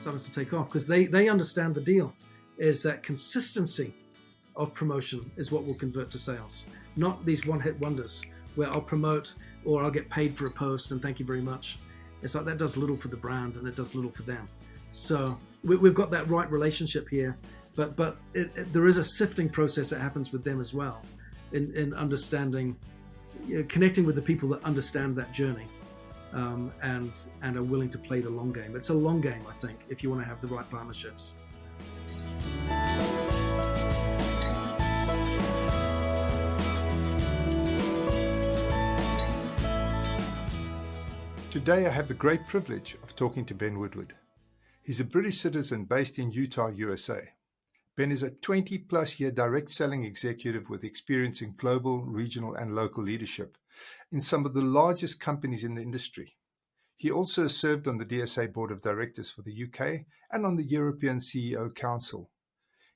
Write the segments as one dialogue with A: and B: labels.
A: starting to take off because they understand the deal is that consistency of promotion is what will convert to sales, not these one-hit wonders where I'll promote or I'll get paid for a post and thank you very much. It's like that does little for the brand and it does little for them. So we've got that right relationship here, but there is a sifting process that happens with them as well in understanding, connecting with the people that understand that journey and are willing to play the long game. It's a long game, I think, if you want to have the right partnerships.
B: Today I have the great privilege of talking to Ben Woodward. He's a British citizen based in Utah, USA. Ben is a 20-plus year direct selling executive with experience in global, regional, and local leadership in some of the largest companies in the industry. He also served on the DSA Board of Directors for the UK and on the European CEO Council.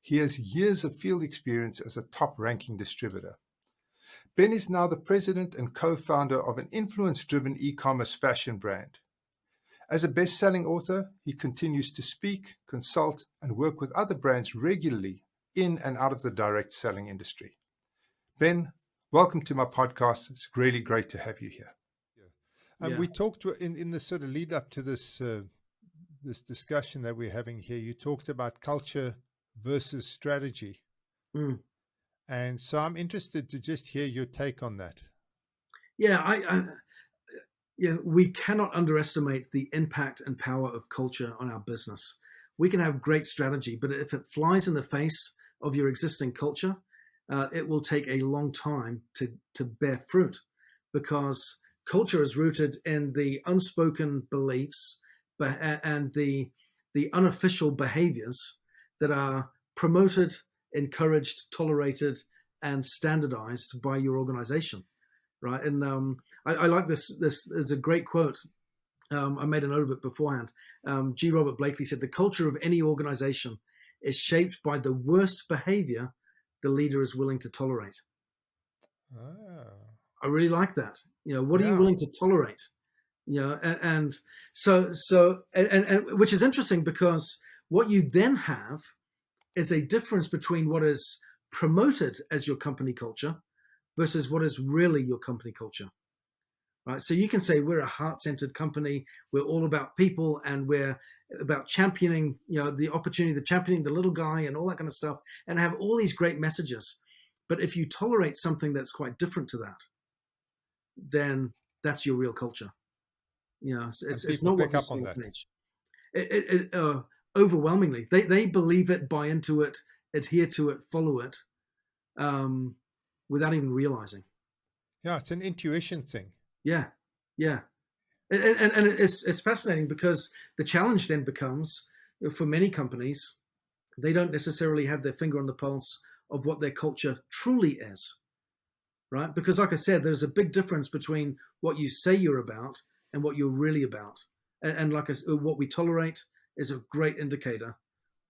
B: He has years of field experience as a top-ranking distributor. Ben is now the president and co-founder of an influence-driven e-commerce fashion brand. As a best-selling author, he continues to speak, consult, and work with other brands regularly in and out of the direct selling industry. Ben, welcome to my podcast. It's really great to have you here. We talked in the sort of lead up to this this discussion that we're having here. You talked about culture versus strategy. And so I'm interested to just hear your take on that.
A: Yeah, we cannot underestimate the impact and power of culture on our business. We can have great strategy, but if it flies in the face of your existing culture, it will take a long time to bear fruit, because culture is rooted in the unspoken beliefs and the unofficial behaviors that are promoted, encouraged, tolerated, and standardized by your organization, right? And I like this. This is a great quote. I made a note of it beforehand. G. Robert Blakely said, "The culture of any organization is shaped by the worst behavior the leader is willing to tolerate." I really like that. What are you willing to tolerate? And so which is interesting, because what you then have is a difference between what is promoted as your company culture versus what is really your company culture, right? So you can say we're a heart-centered company, we're all about people, and we're about championing, the opportunity, championing the little guy and all that kind of stuff, and have all these great messages. But if you tolerate something that's quite different to that, then that's your real culture. It's not what you see on the page. Overwhelmingly, they believe it, buy into it, adhere to it, follow it, without even realizing.
B: Yeah, it's an intuition thing.
A: Yeah. And it's fascinating, because the challenge then becomes, for many companies, they don't necessarily have their finger on the pulse of what their culture truly is, right? Because like I said, there's a big difference between what you say you're about and what you're really about. And like what we tolerate is a great indicator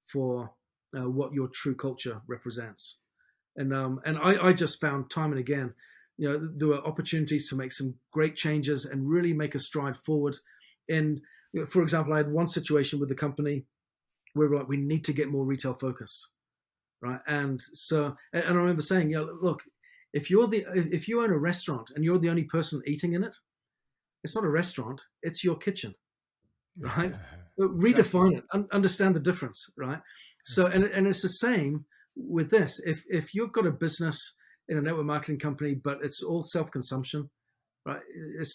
A: for what your true culture represents. And I just found time and again, there were opportunities to make some great changes and really make a stride forward. And for example, I had one situation with the company where we're like, we need to get more retail focused, right? And I remember saying, look, if you own a restaurant and you're the only person eating in it, it's not a restaurant, it's your kitchen, right? Redefine it, understand the difference, right? So, and it's the same with this. If you've got a business in a network marketing company, but it's all self-consumption, right?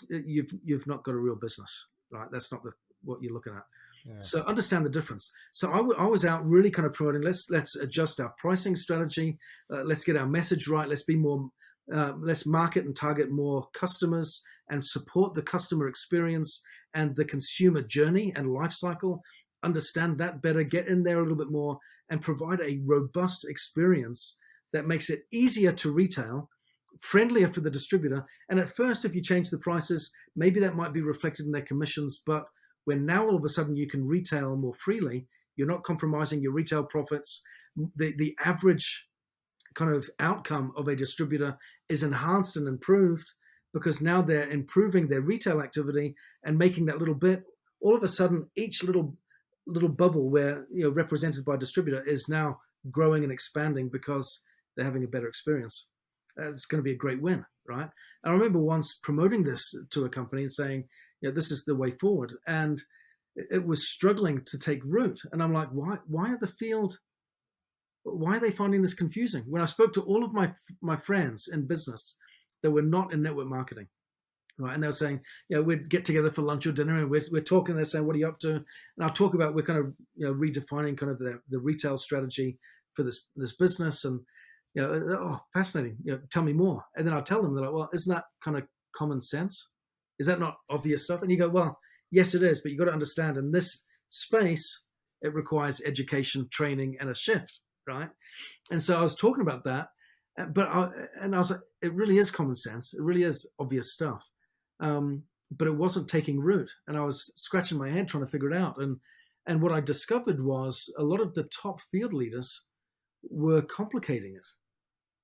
A: You've not got a real business, right? That's not what you're looking at. Yeah. So understand the difference. So I was out really kind of promoting, let's adjust our pricing strategy. Let's get our message right. Let's be more, let's market and target more customers and support the customer experience and the consumer journey and life cycle. Understand that better, get in there a little bit more, and provide a robust experience that makes it easier to retail, friendlier for the distributor. And at first, if you change the prices, maybe that might be reflected in their commissions. But when now all of a sudden you can retail more freely, you're not compromising your retail profits. The average kind of outcome of a distributor is enhanced and improved, because now they're improving their retail activity and making that little bit. All of a sudden, each little little bubble where, represented by a distributor is now growing and expanding because they're having a better experience. It's going to be a great win, right? I remember once promoting this to a company and saying, this is the way forward. And it was struggling to take root. And I'm like, why are they finding this confusing? When I spoke to all of my friends in business that were not in network marketing, right? And they were saying, we'd get together for lunch or dinner and we're talking, they're saying, what are you up to? And I'll talk about, we're kind of, redefining kind of the retail strategy for this business. And, oh, fascinating. Tell me more. And then I'll tell them, they're like, well, isn't that kind of common sense? Is that not obvious stuff? And you go, well, yes, it is. But you've got to understand in this space, it requires education, training, and a shift, right? And so I was talking about that, but I was like, it really is common sense. It really is obvious stuff. But it wasn't taking root. And I was scratching my head trying to figure it out. And what I discovered was a lot of the top field leaders were complicating it,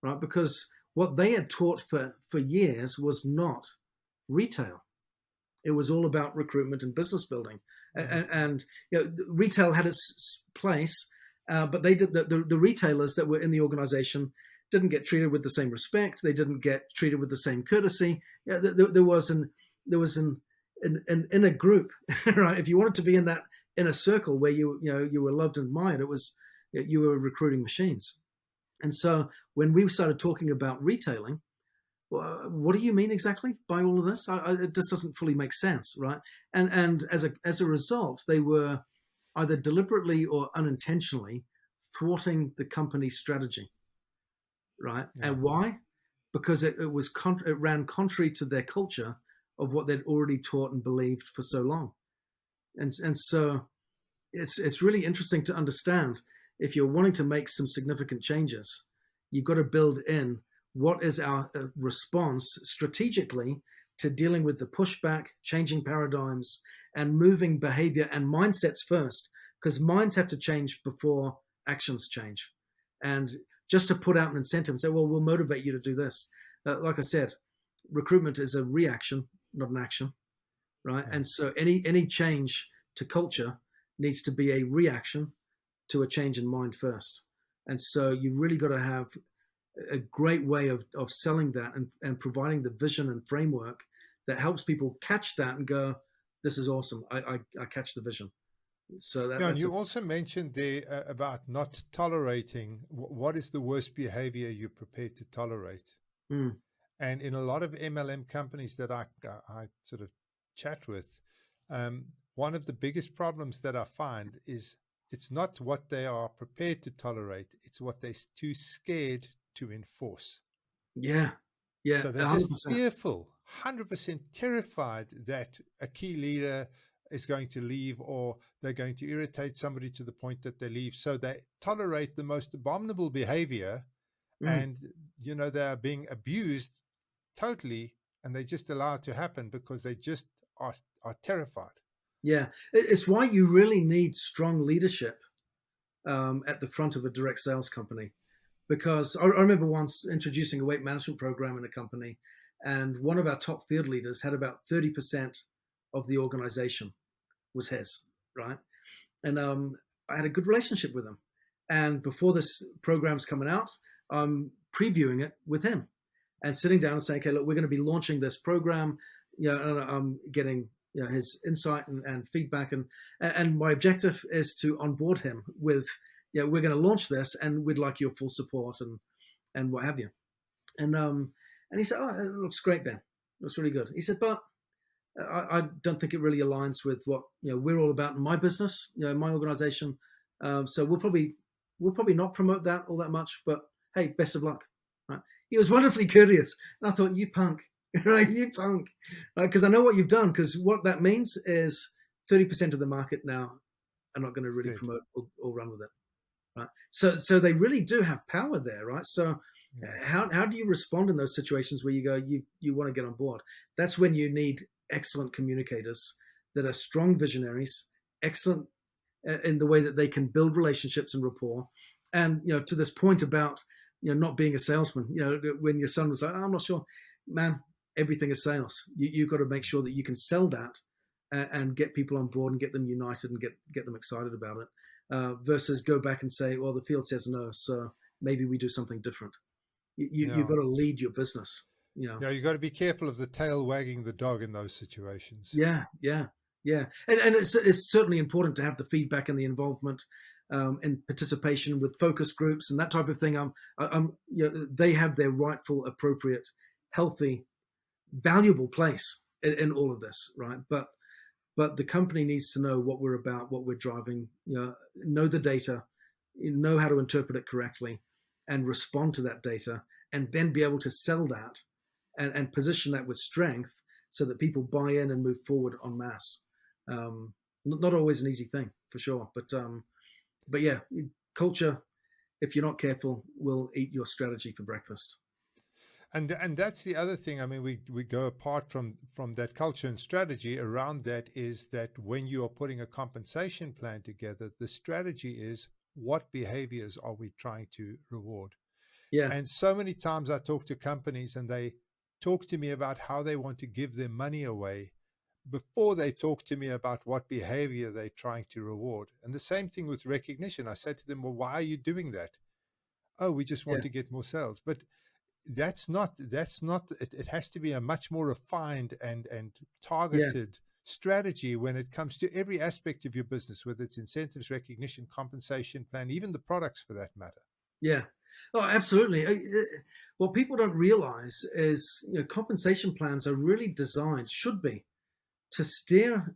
A: right? Because what they had taught for years was not retail. It was all about recruitment and business building. And retail had its place, but they did the retailers that were in the organization didn't get treated with the same respect. They didn't get treated with the same courtesy. There was an inner group, right? If you wanted to be in that inner circle where you were loved and admired, it was you were recruiting machines. And so when we started talking about retailing, well, what do you mean exactly by all of this? It just doesn't fully make sense, right? And as a result, they were either deliberately or unintentionally thwarting the company's strategy, right? Yeah. And why? Because it ran contrary to their culture of what they'd already taught and believed for so long. And so it's really interesting to understand, if you're wanting to make some significant changes, you've got to build in what is our response strategically to dealing with the pushback, changing paradigms, and moving behavior and mindsets first, because minds have to change before actions change. And just to put out an incentive and say, well, we'll motivate you to do this. Like I said, recruitment is a reaction, not an action, right? And so any change to culture needs to be a reaction to a change in mind first. And so you really got to have a great way of selling that and providing the vision and framework that helps people catch that and go, this is awesome. I catch the vision. So
B: and you also mentioned there about not tolerating. What is the worst behavior you're prepared to tolerate?
A: Mm.
B: And in a lot of MLM companies that I sort of chat with, one of the biggest problems that I find is it's not what they are prepared to tolerate. It's what they're too scared to enforce.
A: Yeah.
B: So they're
A: 100%.
B: just fearful, 100% terrified that a key leader is going to leave, or they're going to irritate somebody to the point that they leave. So they tolerate the most abominable behavior, and they are being abused totally, and they just allow it to happen because they just are terrified.
A: Yeah, it's why you really need strong leadership at the front of a direct sales company. Because I remember once introducing a weight management program in a company, and one of our top field leaders had about 30% of the organization was his, right? And I had a good relationship with him. And before this program's coming out, I'm previewing it with him and sitting down and saying, okay, look, we're going to be launching this program, and I'm getting his insight and feedback. And my objective is to onboard him with, we're going to launch this and we'd like your full support and what have you. And he said, oh, it looks great, Ben. It looks really good. He said, but I don't think it really aligns with what we're all about in my business, in my organization. So we'll probably not promote that all that much. But hey, best of luck. Right? He was wonderfully courteous, and I thought, you punk, right? You punk, because I know what you've done. Because what that means is 30% of the market now are not going to really promote or run with it. Right. So they really do have power there, right? So how do you respond in those situations where you go, you want to get on board? That's when you need excellent communicators that are strong visionaries, excellent in the way that they can build relationships and rapport. And to this point about not being a salesman, when your son was like, oh, I'm not sure, man, everything is sales. You've got to make sure that you can sell that and get people on board and get them united and get them excited about it, versus go back and say, well, the field says no, so maybe we do something different. You've
B: Yeah.
A: got to lead your business,
B: Yeah, you got to be careful of the tail wagging the dog in those situations.
A: Yeah, yeah, yeah, and it's certainly important to have the feedback and the involvement, and participation with focus groups and that type of thing. They have their rightful, appropriate, healthy, valuable place in all of this, right? But the company needs to know what we're about, what we're driving, know the data, know how to interpret it correctly, and respond to that data, and then be able to sell that and position that with strength so that people buy in and move forward en masse. Not always an easy thing, for sure, but yeah, culture, if you're not careful, will eat your strategy for breakfast.
B: And that's the other thing. I mean, we go apart from that culture and strategy. Around that is that when you are putting a compensation plan together, the strategy is what behaviors are we trying to reward?
A: Yeah,
B: And so many times I talk to companies and they talk to me about how they want to give their money away before they talk to me about what behavior they're trying to reward. And the same thing with recognition. I said to them, well, why are you doing that? Oh, we just want
A: yeah,
B: to get more sales. But that's not it has to be a much more refined and
A: yeah,
B: targeted strategy when it comes to every aspect of your business, whether it's incentives, recognition, compensation plan, even the products for that matter.
A: yeah. Oh, absolutely. What people don't realize is, compensation plans are really designed, should be, to steer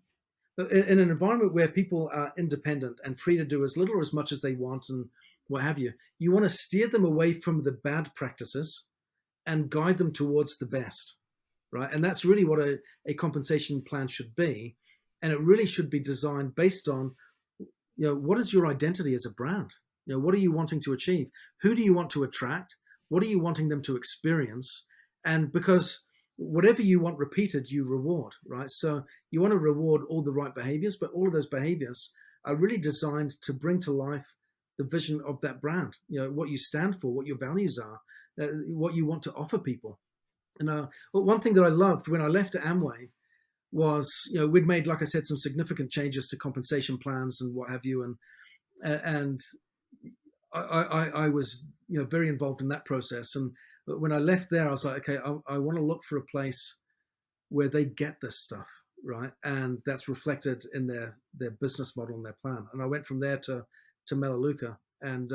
A: in an environment where people are independent and free to do as little or as much as they want and what have you. You want to steer them away from the bad practices and guide them towards the best, right? And that's really what a compensation plan should be. And it really should be designed based on, what is your identity as a brand? What are you wanting to achieve? Who do you want to attract? What are you wanting them to experience? And because whatever you want repeated, you reward, right? So you want to reward all the right behaviors, but all of those behaviors are really designed to bring to life the vision of that brand, what you stand for, what your values are, what you want to offer people. And one thing that I loved when I left Amway was, we'd made, like I said, some significant changes to compensation plans and what have you, and I was, very involved in that process. And when I left there, I was like, okay, I want to look for a place where they get this stuff, right, and that's reflected in their business model and their plan. And I went from there to Melaleuca, and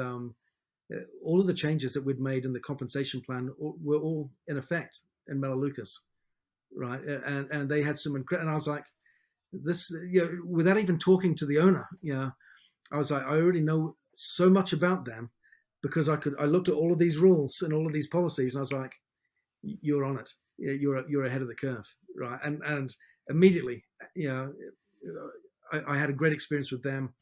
A: all of the changes that we'd made in the compensation plan were all in effect in Melaleuca's, right, and they had some and I was like, this, without even talking to the owner, I was like, I already know so much about them because I looked at all of these rules and all of these policies, and I was like, you're on it. You're ahead of the curve, right? And immediately, I had a great experience with them,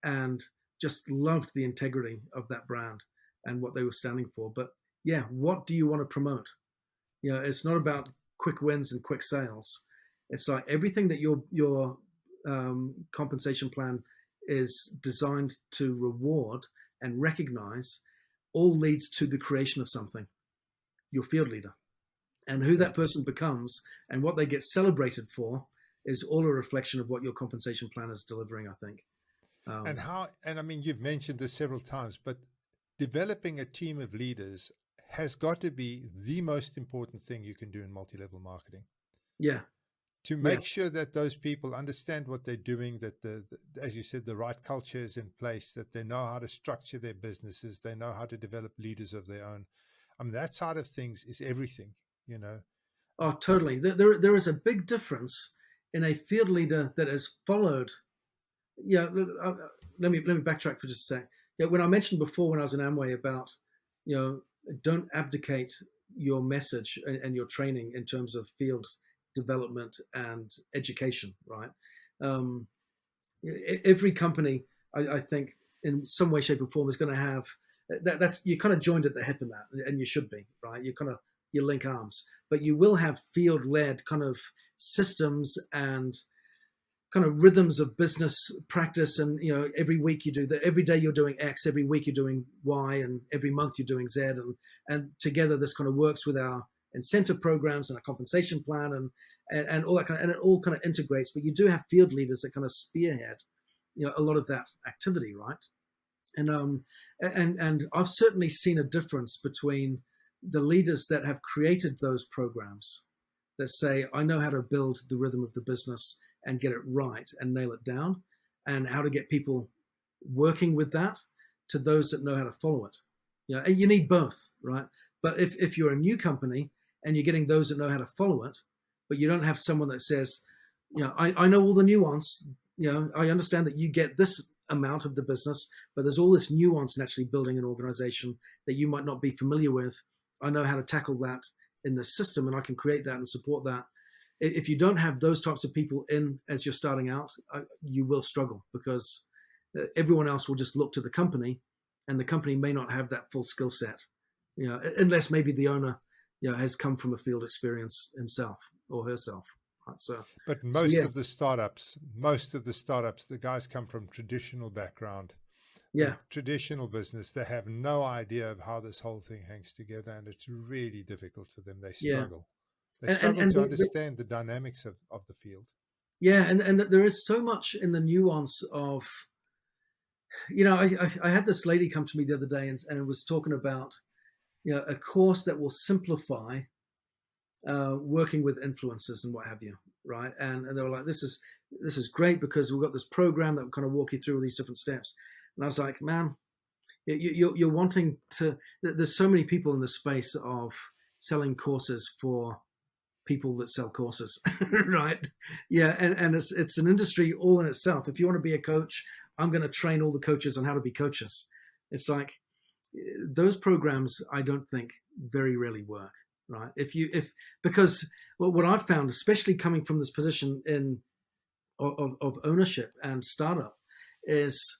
A: and just loved the integrity of that brand and what they were standing for. But yeah, what do you want to promote? It's not about quick wins and quick sales. It's like everything that your compensation plan is designed to reward and recognize all leads to the creation of something, your field leader. And who that
B: Exactly.
A: person becomes and what they get celebrated for is all a reflection of what your compensation plan is delivering, I think.
B: And
A: Um,
B: I mean, you've mentioned this several times, but developing a team of leaders has got to be the most important thing you can do in multi-level marketing.
A: yeah,
B: To
A: yeah.
B: make sure that those people understand what they're doing, that as you said, the right culture is in place, that they know how to structure their businesses, they know how to develop leaders of their own. I mean, that side of things is everything, you know.
A: Oh, totally. There is a big difference in a field leader that has followed. Yeah, let me backtrack for just a sec. Yeah, when I mentioned before when I was in Amway about, don't abdicate your message and your training in terms of field development and education, right? Um, every company, I think, in some way, shape, or form, is going to have That's, you kind of joined at the hip in that, and you should be, right. You link arms, but you will have field led kind of systems and kind of rhythms of business practice. And every week you do that, every day you're doing X, every week you're doing Y, and every month you're doing Z, and together this kind of works with our incentive programs and our compensation plan, and all that kind of, and it all kind of integrates. But you do have field leaders that kind of spearhead, a lot of that activity, right? And I've certainly seen a difference between the leaders that have created those programs that say, I know how to build the rhythm of the business and get it right and nail it down, and how to get people working with that, to those that know how to follow it. And you need both, right? But if you're a new company and you're getting those that know how to follow it, but you don't have someone that says, I know all the nuance, I understand that you get this amount of the business, but there's all this nuance in actually building an organization that you might not be familiar with. I know how to tackle that in the system, and I can create that and support that. If you don't have those types of people in as you're starting out, you will struggle, because everyone else will just look to the company, and the company may not have that full skill set, unless maybe the owner, has come from a field experience himself or herself. Right?
B: But most of the startups, the guys come from traditional background.
A: Yeah.
B: Traditional business, they have no idea of how this whole thing hangs together, and it's really difficult for them. They struggle. They struggle to understand the dynamics of the field.
A: Yeah, and there is so much in the nuance of, I had this lady come to me the other day and was talking about, a course that will simplify working with influencers and what have you, right? And they were like, this is great, because we've got this program that will kind of walk you through all these different steps. And I was like, man, you're wanting to, there's so many people in the space of selling courses for people that sell courses, right? Yeah, and it's an industry all in itself. If you want to be a coach, I'm going to train all the coaches on how to be coaches. It's like, those programs, I don't think very rarely work, right? Because what I've found, especially coming from this position of ownership and startup, is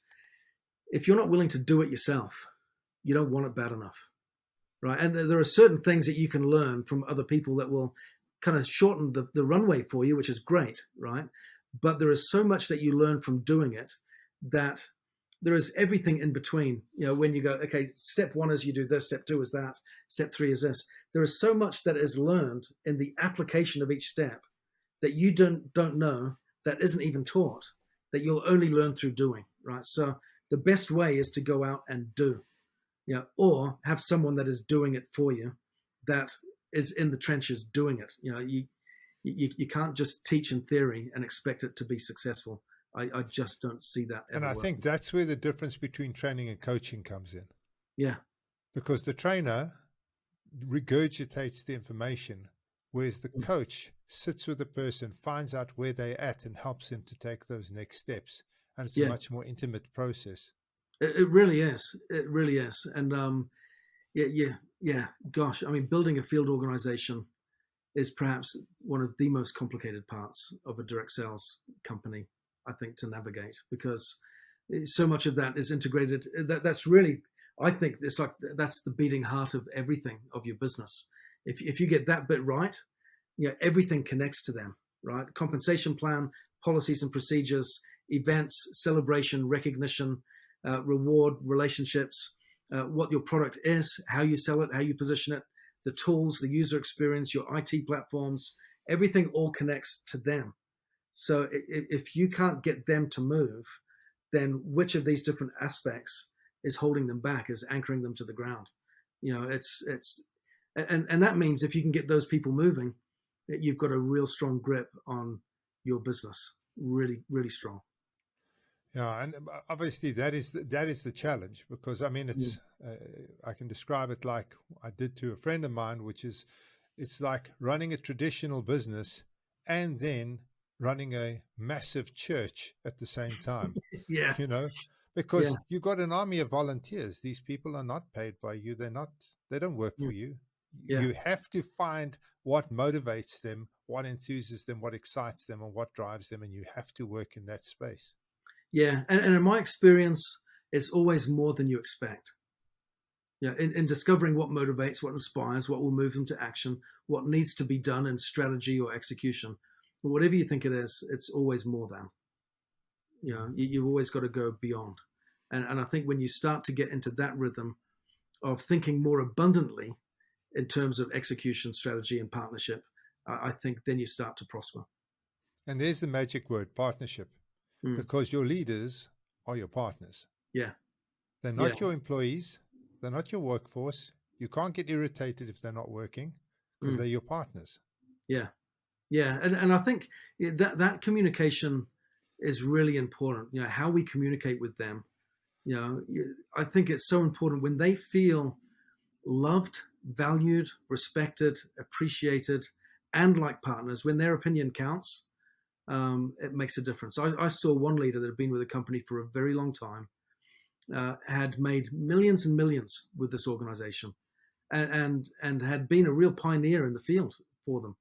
A: if you're not willing to do it yourself, you don't want it bad enough, right? And there are certain things that you can learn from other people that will kind of shorten the runway for you, which is great, right? But there is so much that you learn from doing it, that there is everything in between. When you go, okay, step 1 is you do this, step 2 is that, step 3 is this. There is so much that is learned in the application of each step that you don't know, that isn't even taught, that you'll only learn through doing, right? So the best way is to go out and do, or have someone that is doing it for you, that is in the trenches doing it. You can't just teach in theory and expect it to be successful. I just don't see that ever.
B: And I think that's where the difference between training and coaching comes in.
A: Yeah.
B: Because the trainer regurgitates the information, whereas the coach sits with the person, finds out where they're at, and helps them to take those next steps. And it's a much more intimate process.
A: It really is. It really is. And gosh, I mean, building a field organization is perhaps one of the most complicated parts of a direct sales company, I think, to navigate, because so much of that is integrated. That's really, I think it's like, that's the beating heart of everything of your business. If you get that bit right, everything connects to them, right? Compensation plan, policies and procedures, events, celebration, recognition, reward, relationships, what your product is, how you sell it, how you position it, the tools, the user experience, your IT platforms, everything all connects to them. So if you can't get them to move, then which of these different aspects is holding them back, is anchoring them to the ground? And that means if you can get those people moving, you've got a real strong grip on your business, really, really strong.
B: Yeah, and obviously that is the challenge, because I mean, it's I can describe it like I did to a friend of mine, which is, it's like running a traditional business and then running a massive church at the same time.
A: Yeah.
B: Because you've got an army of volunteers. These people are not paid by you. They don't work for you. You have to find what motivates them, what enthuses them, what excites them, and what drives them, and you have to work in that space.
A: Yeah, and in my experience, it's always more than you expect. In discovering what motivates, what inspires, what will move them to action, what needs to be done in strategy or execution, or whatever you think it is, it's always more than. You've always got to go beyond. And I think when you start to get into that rhythm of thinking more abundantly in terms of execution, strategy, and partnership, I think then you start to prosper.
B: And there's the magic word, partnership, because your leaders are your partners.
A: Yeah.
B: They're not your employees. They're not your workforce. You can't get irritated if they're not working because they're your partners.
A: Yeah. Yeah. And I think that communication is really important. You know, how we communicate with them. You know, I think it's so important when they feel loved, valued, respected, appreciated, and like partners, when their opinion counts, it makes a difference. I saw one leader that had been with a company for a very long time, had made millions and millions with this organization, and had been a real pioneer in the field for them.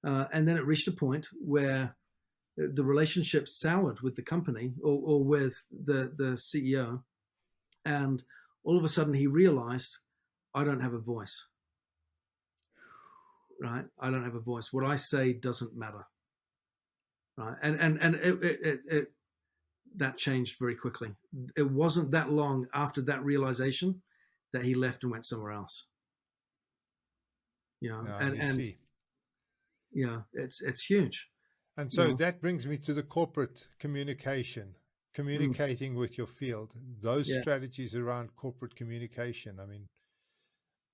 A: And then it reached a point where the relationship soured with the company or with the CEO, and all of a sudden he realized, I don't have a voice. Right? I don't have a voice. What I say doesn't matter. Right? And it that changed very quickly. It wasn't that long after that realization that he left and went somewhere else. You know, and you know, it's huge.
B: And so that brings me to the corporate communication, communicating with your field, those strategies around corporate communication. I mean,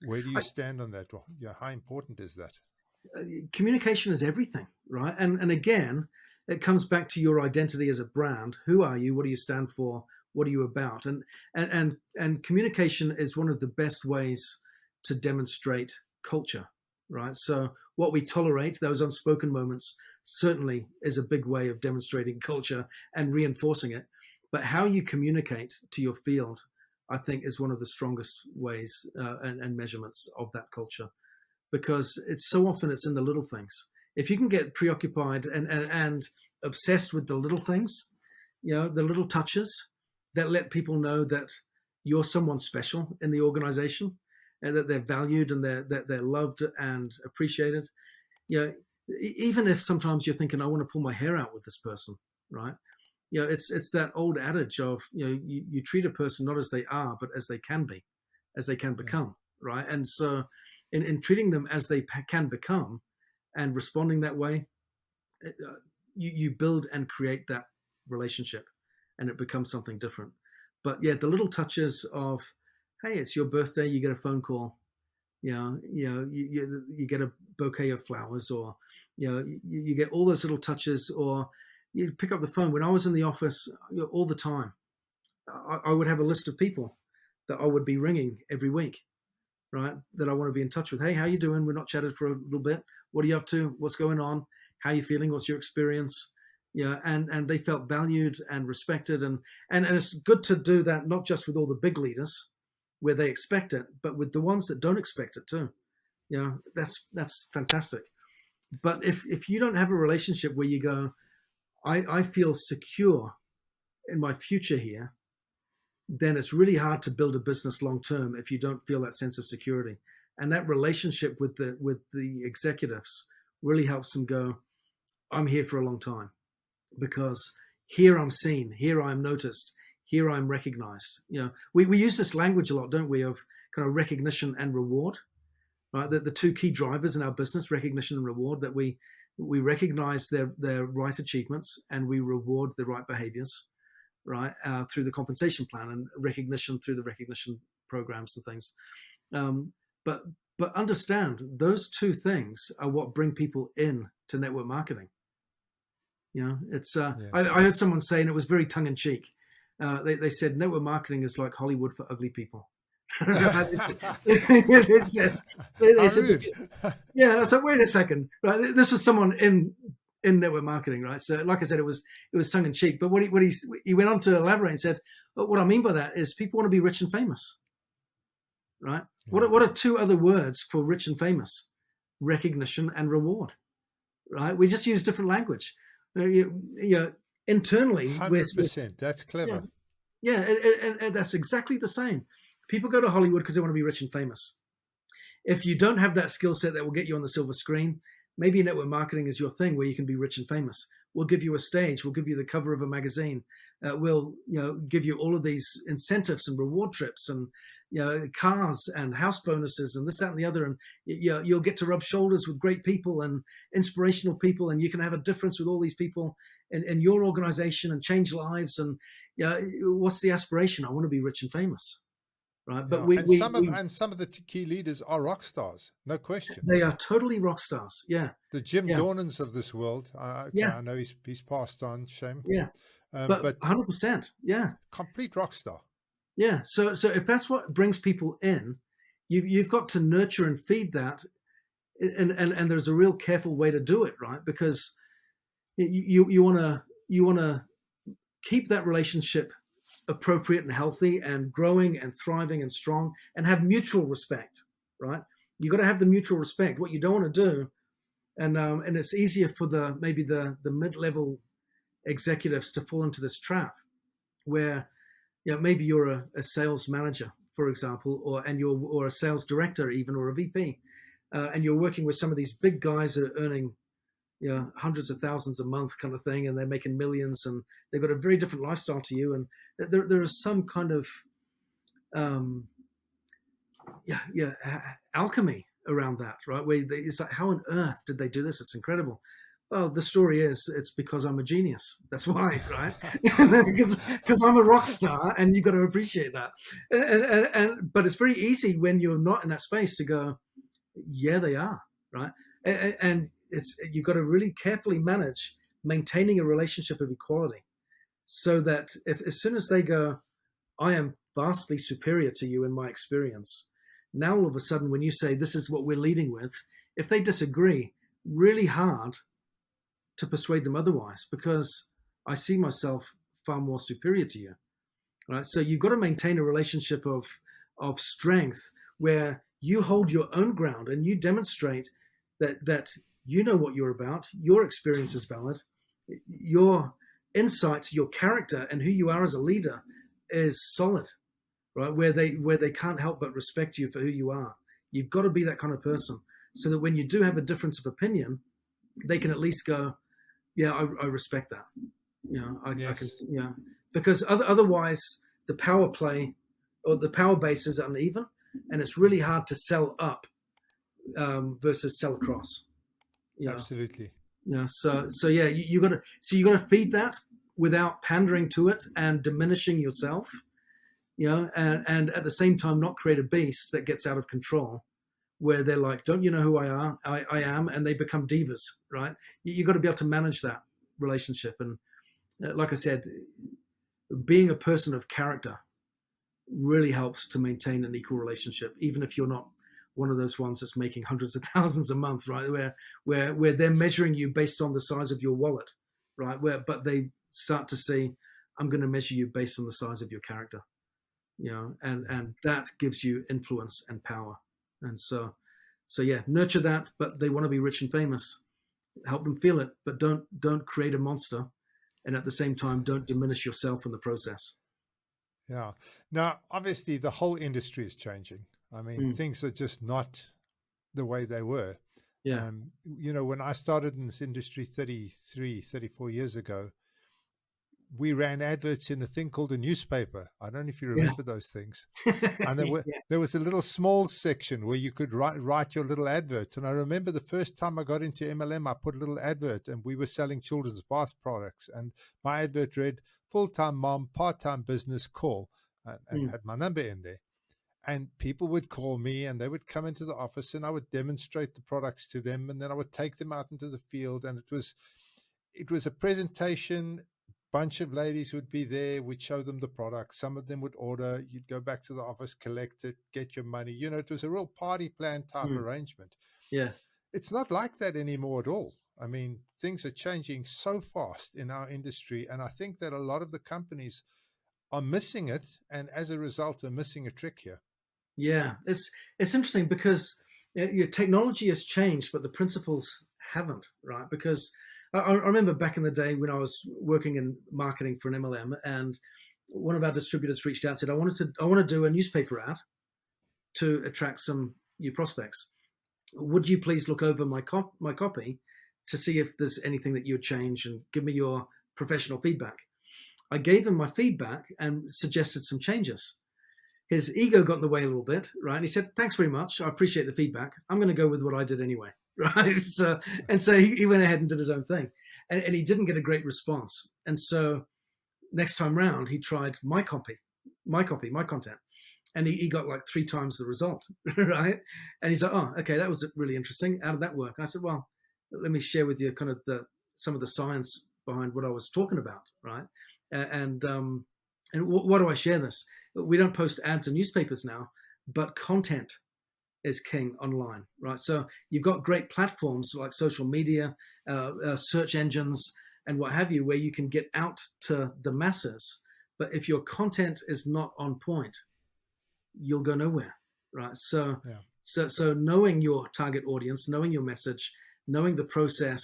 B: where do you stand on that? Yeah, how important is that?
A: Communication is everything, right? And again, it comes back to your identity as a brand. Who are you? What do you stand for? What are you about? And communication is one of the best ways to demonstrate culture, right? So what we tolerate, those unspoken moments, certainly is a big way of demonstrating culture and reinforcing it. But how you communicate to your field, I think, is one of the strongest ways and measurements of that culture, because it's so often it's in the little things. If you can get preoccupied and obsessed with the little things, you know, the little touches that let people know that you're someone special in the organization and that they're valued and that they're loved and appreciated. You know, even if sometimes you're thinking, I want to pull my hair out with this person, right? You know, it's that old adage of, you know, you treat a person not as they are, but as they can be, as they can become, right? And so in treating them as they can become and responding that way, you build and create that relationship and it becomes something different. But yeah, the little touches of, hey, it's your birthday, you get a phone call, you get a bouquet of flowers, or you get all those little touches, or you pick up the phone. When I was in the office, all the time, I would have a list of people that I would be ringing every week, right? That I want to be in touch with. Hey, how you doing? We're not chatted for a little bit. What are you up to? What's going on? How are you feeling? What's your experience? Yeah, and they felt valued and respected, and it's good to do that not just with all the big leaders where they expect it, but with the ones that don't expect it too. You know, that's fantastic. But if you don't have a relationship where you go, I feel secure in my future here, then it's really hard to build a business long term if you don't feel that sense of security. And that relationship with the executives really helps them go, I'm here for a long time, because here I'm seen, here I'm noticed, here I'm recognized. You know, we use this language a lot, don't we, of kind of recognition and reward, right? The two key drivers in our business, recognition and reward, that we recognize their right achievements and we reward the right behaviors, right, through the compensation plan, and recognition through the recognition programs and things. But understand those two things are what bring people in to network marketing. You know, it's I heard someone say, and it was very tongue in cheek. They said network marketing is like Hollywood for ugly people. they said, yeah. I said, wait a second. Right, this was someone in network marketing, right? So, like I said, it was tongue in cheek. But what he went on to elaborate and said, what I mean by that is people want to be rich and famous, right? Yeah. What are two other words for rich and famous? Recognition and reward, right? We just use different language. Internally,
B: 100%. That's clever.
A: Yeah, and that's exactly the same. People go to Hollywood because they want to be rich and famous. If you don't have that skill set that will get you on the silver screen, maybe network marketing is your thing where you can be rich and famous. We'll give you a stage. We'll give you the cover of a magazine. We'll give you all of these incentives and reward trips and cars and house bonuses and this, that, and the other, and you'll get to rub shoulders with great people and inspirational people, and you can have a difference with all these people in your organization and change lives. And what's the aspiration? I want to be rich and famous, right? But
B: Yeah. And some of the key leaders are rock stars, no question.
A: they are totally rock stars. Yeah.
B: The Jim
A: Yeah.
B: Dornans of this world. Okay,
A: Yeah.
B: I know he's passed on, shame.
A: Yeah. But 100%. Yeah.
B: Complete rock star.
A: Yeah. So if that's what brings people in, you've got to nurture and feed that, and there's a real careful way to do it, right? Because you want to keep that relationship appropriate and healthy and growing and thriving and strong, and have mutual respect, right? You got to have the mutual respect. What you don't want to do, and it's easier for maybe the mid-level executives to fall into this trap where maybe you're a sales manager, for example, or a sales director even, or a VP, and you're working with some of these big guys that are earning hundreds of thousands a month kind of thing, and they're making millions, and they've got a very different lifestyle to you, and there is some kind of alchemy around that, right? Where it's like, how on earth did they do this? It's incredible. Well, the story is, it's because I'm a genius. That's why, right? because I'm a rock star, and you've got to appreciate that. But it's very easy when you're not in that space to go, yeah, they are, right? And you've got to really carefully manage maintaining a relationship of equality, so that as soon as they go, I am vastly superior to you in my experience, now all of a sudden when you say this is what we're leading with, if they disagree, really hard to persuade them otherwise, because I see myself far more superior to you, right? So you've got to maintain a relationship of strength where you hold your own ground and you demonstrate that you know what you're about, your experience is valid, your insights, your character, and who you are as a leader is solid, right? Where they can't help but respect you for who you are. You've got to be that kind of person, so that when you do have a difference of opinion, they can at least go, yeah, I respect that. I can, because otherwise the power play or the power base is uneven, and it's really hard to sell up versus sell across.
B: Absolutely.
A: You got to feed that without pandering to it and diminishing yourself, and at the same time not create a beast that gets out of control, where they're like, don't you know who I am, and they become divas, right? You got to be able to manage that relationship. And like I said, being a person of character really helps to maintain an equal relationship, even if you're not one of those ones that's making hundreds of thousands a month, right? Where they're measuring you based on the size of your wallet, right? But they start to say, I'm going to measure you based on the size of your character, and that gives you influence and power. And so nurture that. But they want to be rich and famous. Help them feel it, but don't create a monster, and at the same time, don't diminish yourself in the process.
B: Yeah. Now, obviously, the whole industry is changing. I mean, things are just not the way they were.
A: Yeah.
B: When I started in this industry 34 years ago, we ran adverts in a thing called a newspaper. I don't know if you remember those things. And there was a little small section where you could write your little advert. And I remember the first time I got into MLM, I put a little advert, and we were selling children's bath products. And my advert read, full-time mom, part-time business, call, and had my number in there. And people would call me, and they would come into the office, and I would demonstrate the products to them, and then I would take them out into the field. And it was a presentation. Bunch of ladies would be there. We'd show them the product. Some of them would order. You'd go back to the office, collect it, get your money. It was a real party plan type arrangement.
A: Yeah.
B: It's not like that anymore at all. I mean, things are changing so fast in our industry, and I think that a lot of the companies are missing it, and as a result, are missing a trick here.
A: Yeah, it's interesting because your technology has changed, but the principles haven't, right? Because I remember back in the day when I was working in marketing for an MLM, and one of our distributors reached out and said, I want to do a newspaper ad to attract some new prospects. Would you please look over my copy to see if there's anything that you would change and give me your professional feedback? I gave him my feedback and suggested some changes. his ego got in the way a little bit, right? And he said, "Thanks very much. I appreciate the feedback. I'm going to go with what I did anyway." Right. So he went ahead and did his own thing, and he didn't get a great response. And so next time round, he tried my content, and he got like 3 times the result, right? And he's like, "Oh, okay, that was really interesting. How did that work?" And I said, "Well, let me share with you kind of some of the science behind what I was talking about, right? And why do I share this? We don't post ads in newspapers now, but content is king online, right? So you've got great platforms like social media, search engines, and what have you, where you can get out to the masses. But if your content is not on point, you'll go nowhere, right? So,
B: Yeah.
A: so knowing your target audience, knowing your message, knowing the process,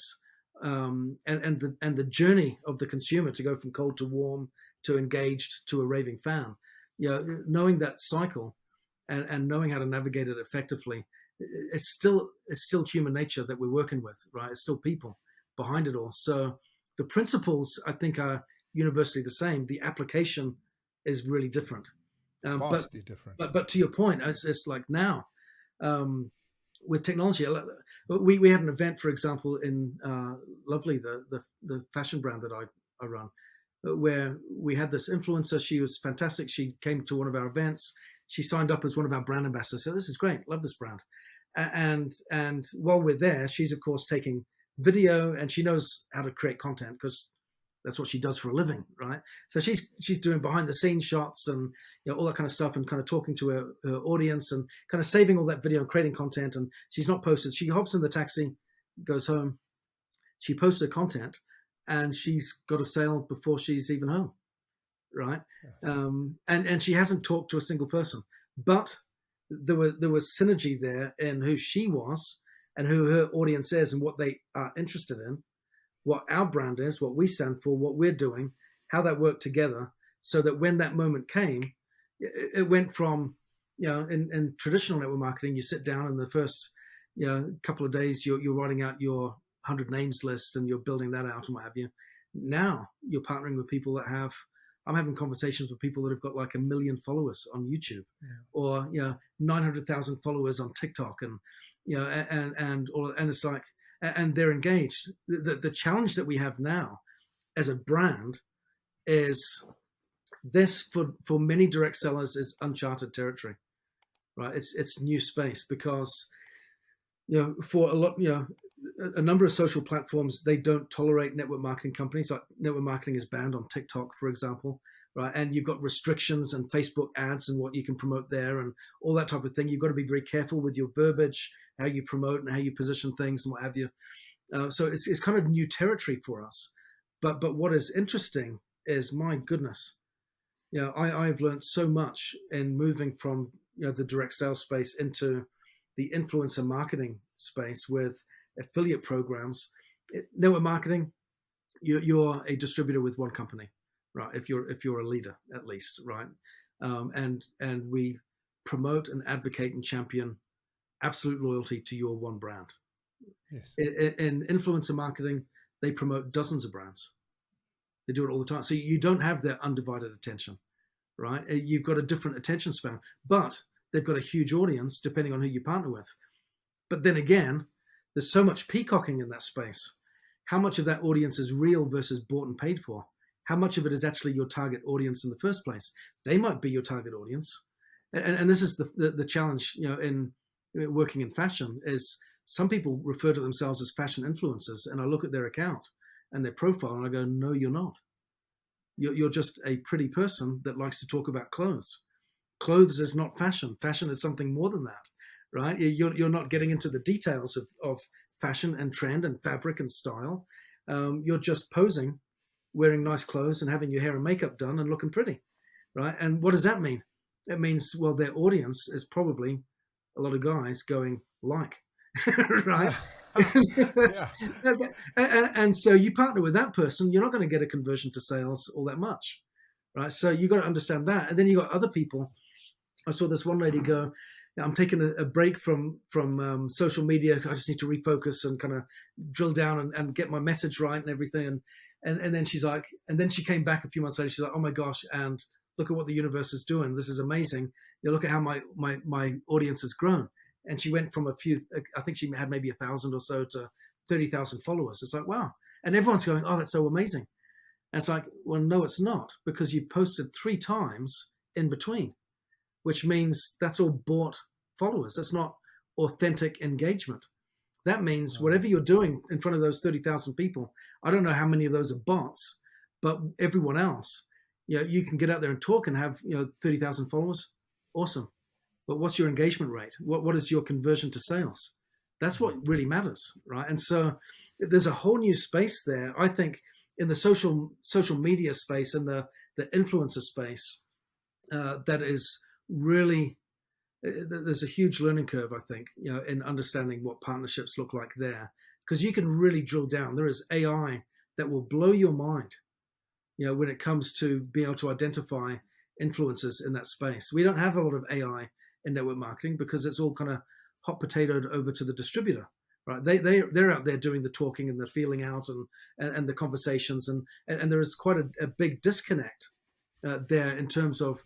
A: and the journey of the consumer to go from cold to warm to engaged to a raving fan, knowing that cycle and knowing how to navigate it effectively, it's still human nature that we're working with, right? It's still people behind it all. So the principles, I think, are universally the same. The application is really different.
B: Vastly different.
A: But to your point, it's like now, with technology, we had an event, for example, in Lovely, the fashion brand that I run, where we had this influencer. She was fantastic. She came to one of our events. She signed up as one of our brand ambassadors. So this is great. Love this brand. And while we're there, she's of course taking video, and she knows how to create content because that's what she does for a living, right? So she's doing behind the scenes shots and all that kind of stuff, and kind of talking to her audience and kind of saving all that video and creating content. And she's not posted. She hops in the taxi, goes home. She posts her content, and she's got a sale before she's even home, right? Yes. And she hasn't talked to a single person, but there was synergy there in who she was and who her audience is and what they are interested in, what our brand is, what we stand for, what we're doing, how that worked together, so that when that moment came, it went from, in traditional network marketing, you sit down and the first, couple of days you're writing out your 100 names list and you're building that out and what have you. Now you're partnering with people that I'm having conversations with people that have got like 1 million followers on YouTube, or 900,000 followers on TikTok, and and all, and it's like, and they're engaged. The challenge that we have now as a brand is this, for many direct sellers, is uncharted territory, right? It's new space because for a lot, a number of social platforms, they don't tolerate network marketing companies. Like network marketing is banned on TikTok, for example, right? And you've got restrictions and Facebook ads and what you can promote there and all that type of thing. You've got to be very careful with your verbiage, how you promote and how you position things and what have you. So it's kind of new territory for us. But what is interesting is, my goodness, I've learned so much in moving from the direct sales space into the influencer marketing space with affiliate programs. Network marketing, you're a distributor with one company, right? If you're a leader, at least, right? And we promote and advocate and champion absolute loyalty to your one brand.
B: Yes.
A: In influencer marketing, they promote dozens of brands. They do it all the time. So you don't have their undivided attention, right? You've got a different attention span, but they've got a huge audience depending on who you partner with. But then again, there's so much peacocking in that space. How much of that audience is real versus bought and paid for? How much of it is actually your target audience in the first place? They might be your target audience. And this is the challenge, in working in fashion, is some people refer to themselves as fashion influencers, and I look at their account and their profile and I go, no, you're not. You're just a pretty person that likes to talk about clothes. Clothes is not fashion. Fashion is something more than that, right? You're not getting into the details of fashion and trend and fabric and style. You're just posing, wearing nice clothes and having your hair and makeup done and looking pretty, right? And what does that mean? It means, well, their audience is probably a lot of guys going like, right? And so you partner with that person, you're not going to get a conversion to sales all that much, right? So you got to understand that. And then you got other people. I saw this one lady go, I'm taking a break from social media. I just need to refocus and kind of drill down and get my message right and everything. And then she's like, and then she came back a few months later. She's like, oh my gosh, and look at what the universe is doing. This is amazing. look at how my audience has grown. And she went from I think she had maybe 1,000 or so to 30,000 followers. It's like, wow. And everyone's going, oh, that's so amazing. And it's like, well, no, it's not, because you posted 3 times in between, which means that's all bought followers. That's not authentic engagement. That means whatever you're doing in front of those 30,000 people, I don't know how many of those are bots, but everyone else, you can get out there and talk and have 30,000 followers. Awesome. But what's your engagement rate? What is your conversion to sales? That's what really matters, right? And so there's a whole new space there, I think, in the social media space and the influencer space, that is really, there's a huge learning curve, I think, in understanding what partnerships look like there, because you can really drill down. There is AI that will blow your mind, when it comes to being able to identify influencers in that space. We don't have a lot of AI in network marketing because it's all kind of hot potatoed over to the distributor, right? They're out there doing the talking and the feeling out and the conversations, and there is quite a big disconnect there in terms of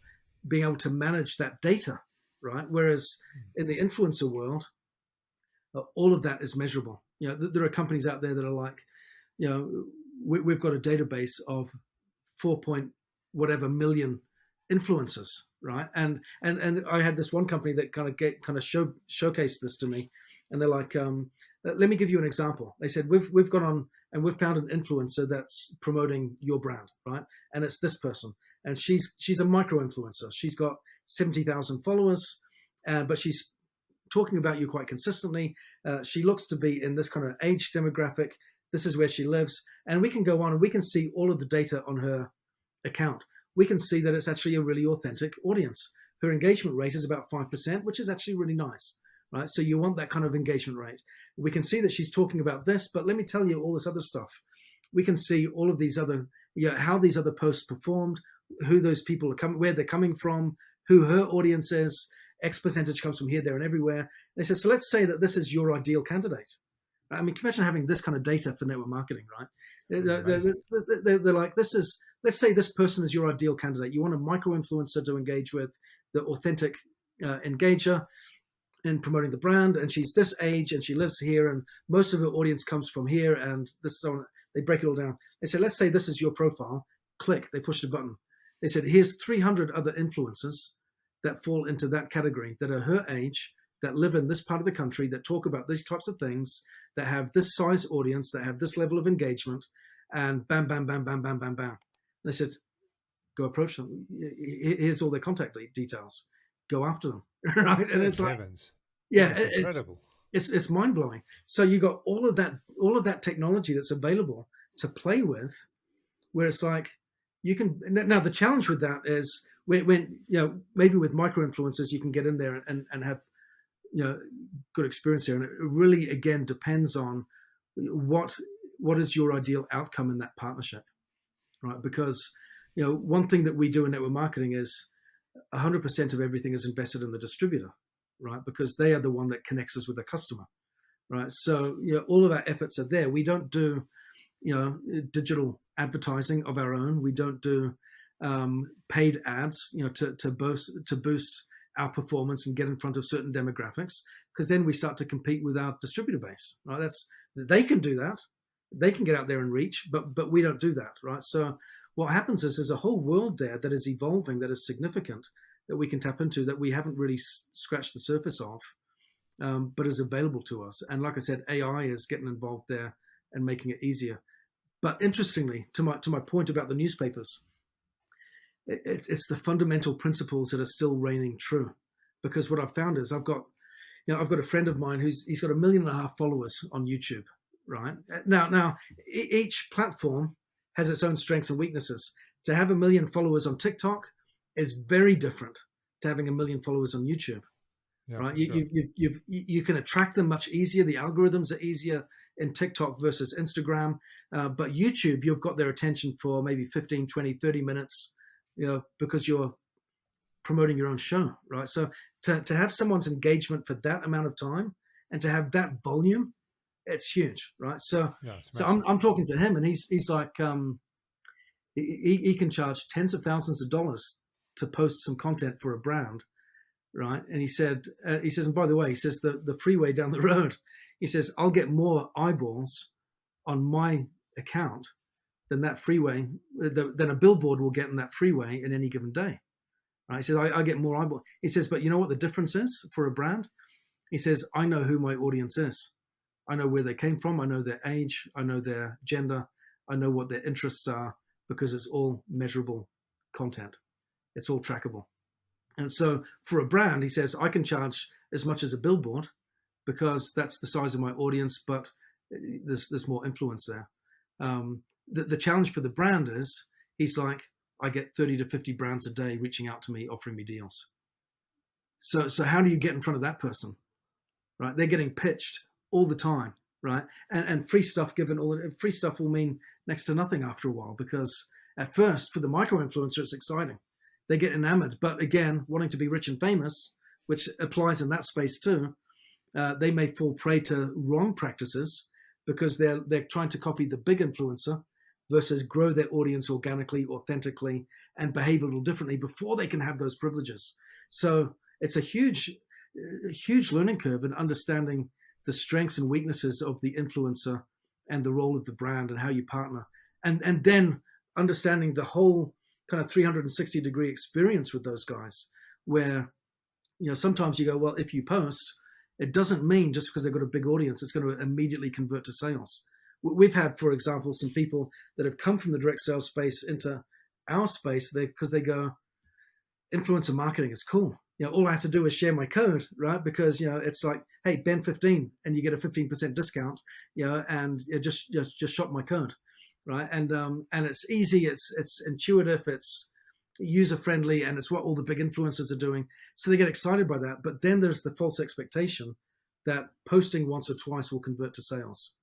A: being able to manage that data, right? Whereas in the influencer world, all of that is measurable. There are companies out there that are like, we've got a database of 4 point whatever million influencers, right? And I had this one company that kind of showcased this to me, and they're like, let me give you an example. They said, we've gone on and we've found an influencer that's promoting your brand, right? And it's this person, and she's a micro influencer. She's got 70,000 followers, but she's talking about you quite consistently. She looks to be in this kind of age demographic. This is where she lives, and we can go on and we can see all of the data on her account. We can see that it's actually a really authentic audience. Her engagement rate is about 5%, which is actually really nice, right? So you want that kind of engagement rate. We can see that she's talking about this, but let me tell you all this other stuff. We can see all of these other, how these other posts performed, who those people are coming, where they're coming from, who her audience is. X percentage comes from here, there, and everywhere. They said, so let's say that this is your ideal candidate. I mean, can you imagine having this kind of data for network marketing, right? They're like, let's say this person is your ideal candidate. You want a micro influencer to engage with, the authentic engager in promoting the brand, and she's this age and she lives here, and most of her audience comes from here, and this, so on. They break it all down. They said, let's say this is your profile. Click. They pushed a button. They said, here's 300 other influencers that fall into that category, that are her age, that live in this part of the country, that talk about these types of things, that have this size audience, that have this level of engagement, and bam, bam, bam, bam, bam, bam, bam. And they said, go approach them. Here's all their contact details. Go after them, right? And it's like,
B: heavens.
A: yeah,
B: That's incredible.
A: It's mind blowing. So you got all of that technology that's available to play with, where it's like you can. Now the challenge with that is when maybe with micro influencers you can get in there and have good experience there, and it really again depends on what is your ideal outcome in that partnership, right? Because one thing that we do in network marketing is 100% of everything is invested in the distributor, right? Because they are the one that connects us with the customer, right? So all of our efforts are there. We don't do digital advertising of our own. We don't do paid ads to boost our performance and get in front of certain demographics, because then we start to compete with our distributor base, right? They can do that. They can get out there and reach, but we don't do that, right? So what happens is there's a whole world there that is evolving, that is significant, that we can tap into, that we haven't really scratched the surface of, but is available to us. And like I said, AI is getting involved there and making it easier. But interestingly, to my point about the newspapers, it's the fundamental principles that are still reigning true. Because what I've found is I've got a friend of mine he's got 1.5 million followers on YouTube, right? Now each platform has its own strengths and weaknesses. To have 1 million followers on TikTok is very different to having 1 million followers on YouTube, right? Sure. You can attract them much easier. The algorithms are easier in TikTok versus Instagram, but YouTube, you've got their attention for maybe 15, 20, 30 minutes, because you're promoting your own show, right? So to have someone's engagement for that amount of time and to have that volume, it's huge, right? So I'm talking to him, and he's like, he can charge tens of thousands of dollars to post some content for a brand, right? And he says, and by the way, he says the freeway down the road, he says, I'll get more eyeballs on my account than that freeway, than a billboard will get in that freeway in any given day. Right? He says, I get more eyeballs. He says, but you know what the difference is for a brand? He says, I know who my audience is. I know where they came from. I know their age. I know their gender. I know what their interests are because it's all measurable content. It's all trackable. And so for a brand, he says, I can charge as much as a billboard because that's the size of my audience, but there's more influence there. The challenge for the brand is, he's like, I get 30 to 50 brands a day reaching out to me, offering me deals. So how do you get in front of that person? Right? They're getting pitched all the time, right? And free stuff free stuff will mean next to nothing after a while, because at first for the micro influencer, it's exciting. They get enamored, but again, wanting to be rich and famous, which applies in that space too, they may fall prey to wrong practices because they're trying to copy the big influencer versus grow their audience organically, authentically, and behave a little differently before they can have those privileges. So it's a huge learning curve in understanding the strengths and weaknesses of the influencer and the role of the brand and how you partner, and then understanding the whole kind of 360-degree experience with those guys, where sometimes you go, well, if you post, it doesn't mean just because they've got a big audience it's going to immediately convert to sales. We've had, for example, some people that have come from the direct sales space into our space because they go, influencer marketing is cool. All I have to do is share my code, right? Because it's like, hey, Ben 15, and you get a 15% discount, and just shop my code, right? And it's easy, it's intuitive, it's user friendly, and it's what all the big influencers are doing. So they get excited by that. But then there's the false expectation that posting once or twice will convert to sales.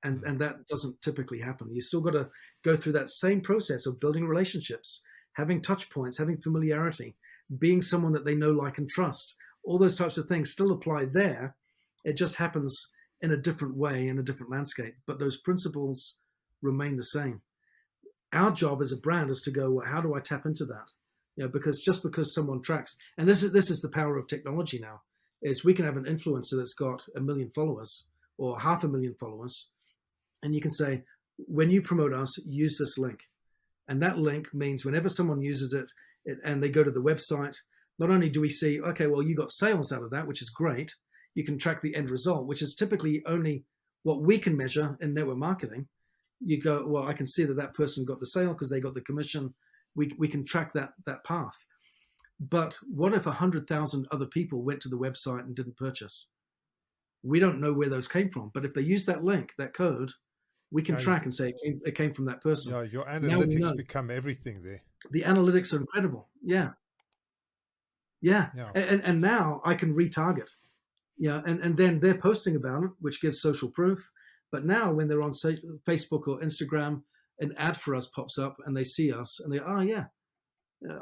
A: And that doesn't typically happen. You still got to go through that same process of building relationships, having touch points, having familiarity, being someone that they know, like, and trust. All those types of things still apply there. It just happens in a different way, in a different landscape. But those principles remain the same. Our job as a brand is to go, well, how do I tap into that? Because just because someone tracks, and this is the power of technology now, is we can have an influencer that's got 1 million followers or 500,000 followers, and you can say, when you promote us, use this link. And that link means whenever someone uses it and they go to the website, not only do we see, okay, well, you got sales out of that, which is great. You can track the end result, which is typically only what we can measure in network marketing. You go, well, I can see that person got the sale because they got the commission. We can track that path. But what if 100,000 other people went to the website and didn't purchase? We don't know where those came from. But if they use that link, that code, we can track and say it came from that person.
B: Yeah, your analytics become everything there.
A: The analytics are incredible. Yeah. And now I can retarget. And then they're posting about it, which gives social proof. But now when they're on Facebook or Instagram, an ad for us pops up and they see us and they,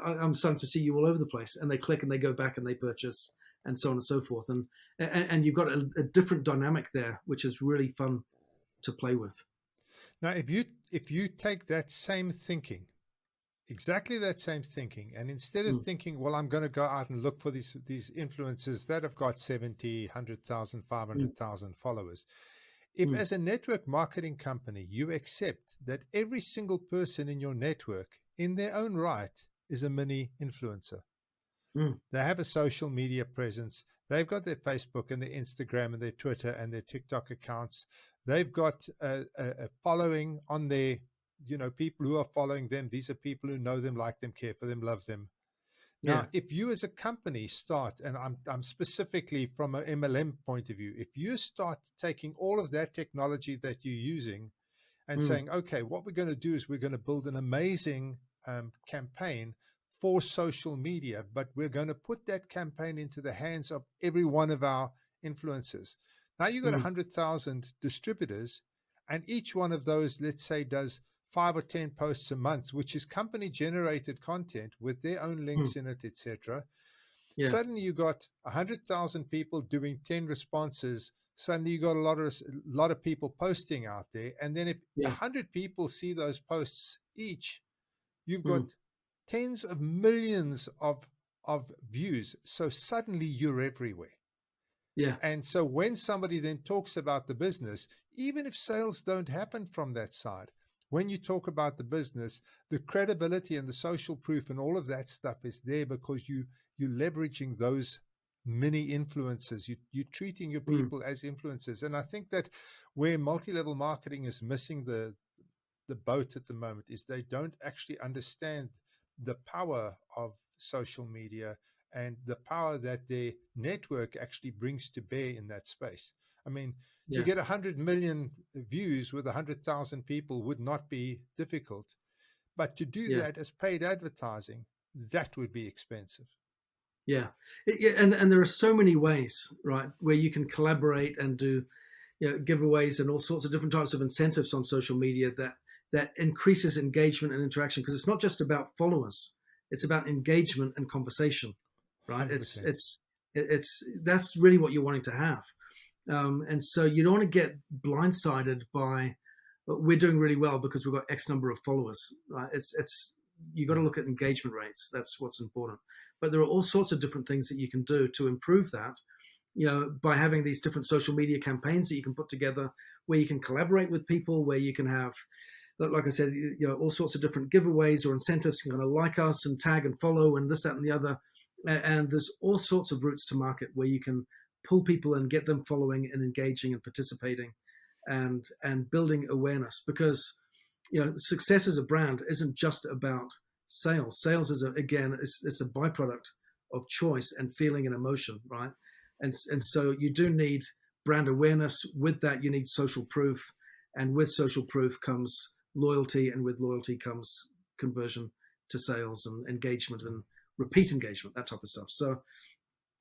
A: I'm starting to see you all over the place. And they click and they go back and they purchase, and so on and so forth. And you've got a different dynamic there, which is really fun to play with.
B: Now, if you take that same thinking, exactly that same thinking, and instead of thinking, well, I'm going to go out and look for these influencers that have got 70, 100,000, 500,000 followers, if as a network marketing company, you accept that every single person in your network in their own right is a mini influencer. They have a social media presence. They've got their Facebook and their Instagram and their Twitter and their TikTok accounts. They've got a following on their, people who are following them. These are people who know them, like them, care for them, love them. Now, if you as a company start, and I'm specifically from an MLM point of view, if you start taking all of that technology that you're using and saying, okay, what we're going to do is we're going to build an amazing campaign for social media, but we're going to put that campaign into the hands of every one of our influencers. Now you've got 100,000 distributors, and each one of those, let's say, does 5 or 10 posts a month, which is company generated content with their own links in it, etc. Suddenly you got 100,000 people doing 10 responses. Suddenly you got a lot of people posting out there. And then if 100 people see those posts each, you've got tens of millions of of views. So suddenly you're everywhere.
A: Yeah.
B: And so when somebody then talks about the business, even if sales don't happen from that side, when you talk about the business, the credibility and the social proof and all of that stuff is there because you're leveraging those mini influencers. You're treating your
A: Mm.
B: people as influencers. And I think that where multi-level marketing is missing the boat at the moment is they don't actually understand the power of social media and the power that their network actually brings to bear in that space. I mean, to
A: Yeah.
B: get 100 million views with 100,000 people would not be difficult, but to do
A: Yeah.
B: that as paid advertising, that would be expensive.
A: Yeah. And there are so many ways, right, where you can collaborate and do, giveaways and all sorts of different types of incentives on social media that increases engagement and interaction, because it's not just about followers, it's about engagement and conversation, right? it's
B: 100%.
A: it's it's that's really what you're wanting to have. And so you don't want to get blindsided by, we're doing really well because we've got X number of followers, right? It's you got to
B: Yeah.
A: look at engagement rates. That's what's important. But there are all sorts of different things that you can do to improve that, by having these different social media campaigns that you can put together, where you can collaborate with people, where you can have, like I said, all sorts of different giveaways or incentives. You're going to like us and tag and follow and this, that, and the other. And there's all sorts of routes to market where you can pull people and get them following and engaging and participating, and building awareness. Because success as a brand isn't just about sales. Sales is it's a byproduct of choice and feeling and emotion, right? And so you do need brand awareness. With that, you need social proof, and with social proof comes loyalty, and with loyalty comes conversion to sales and engagement and repeat engagement, that type of stuff. So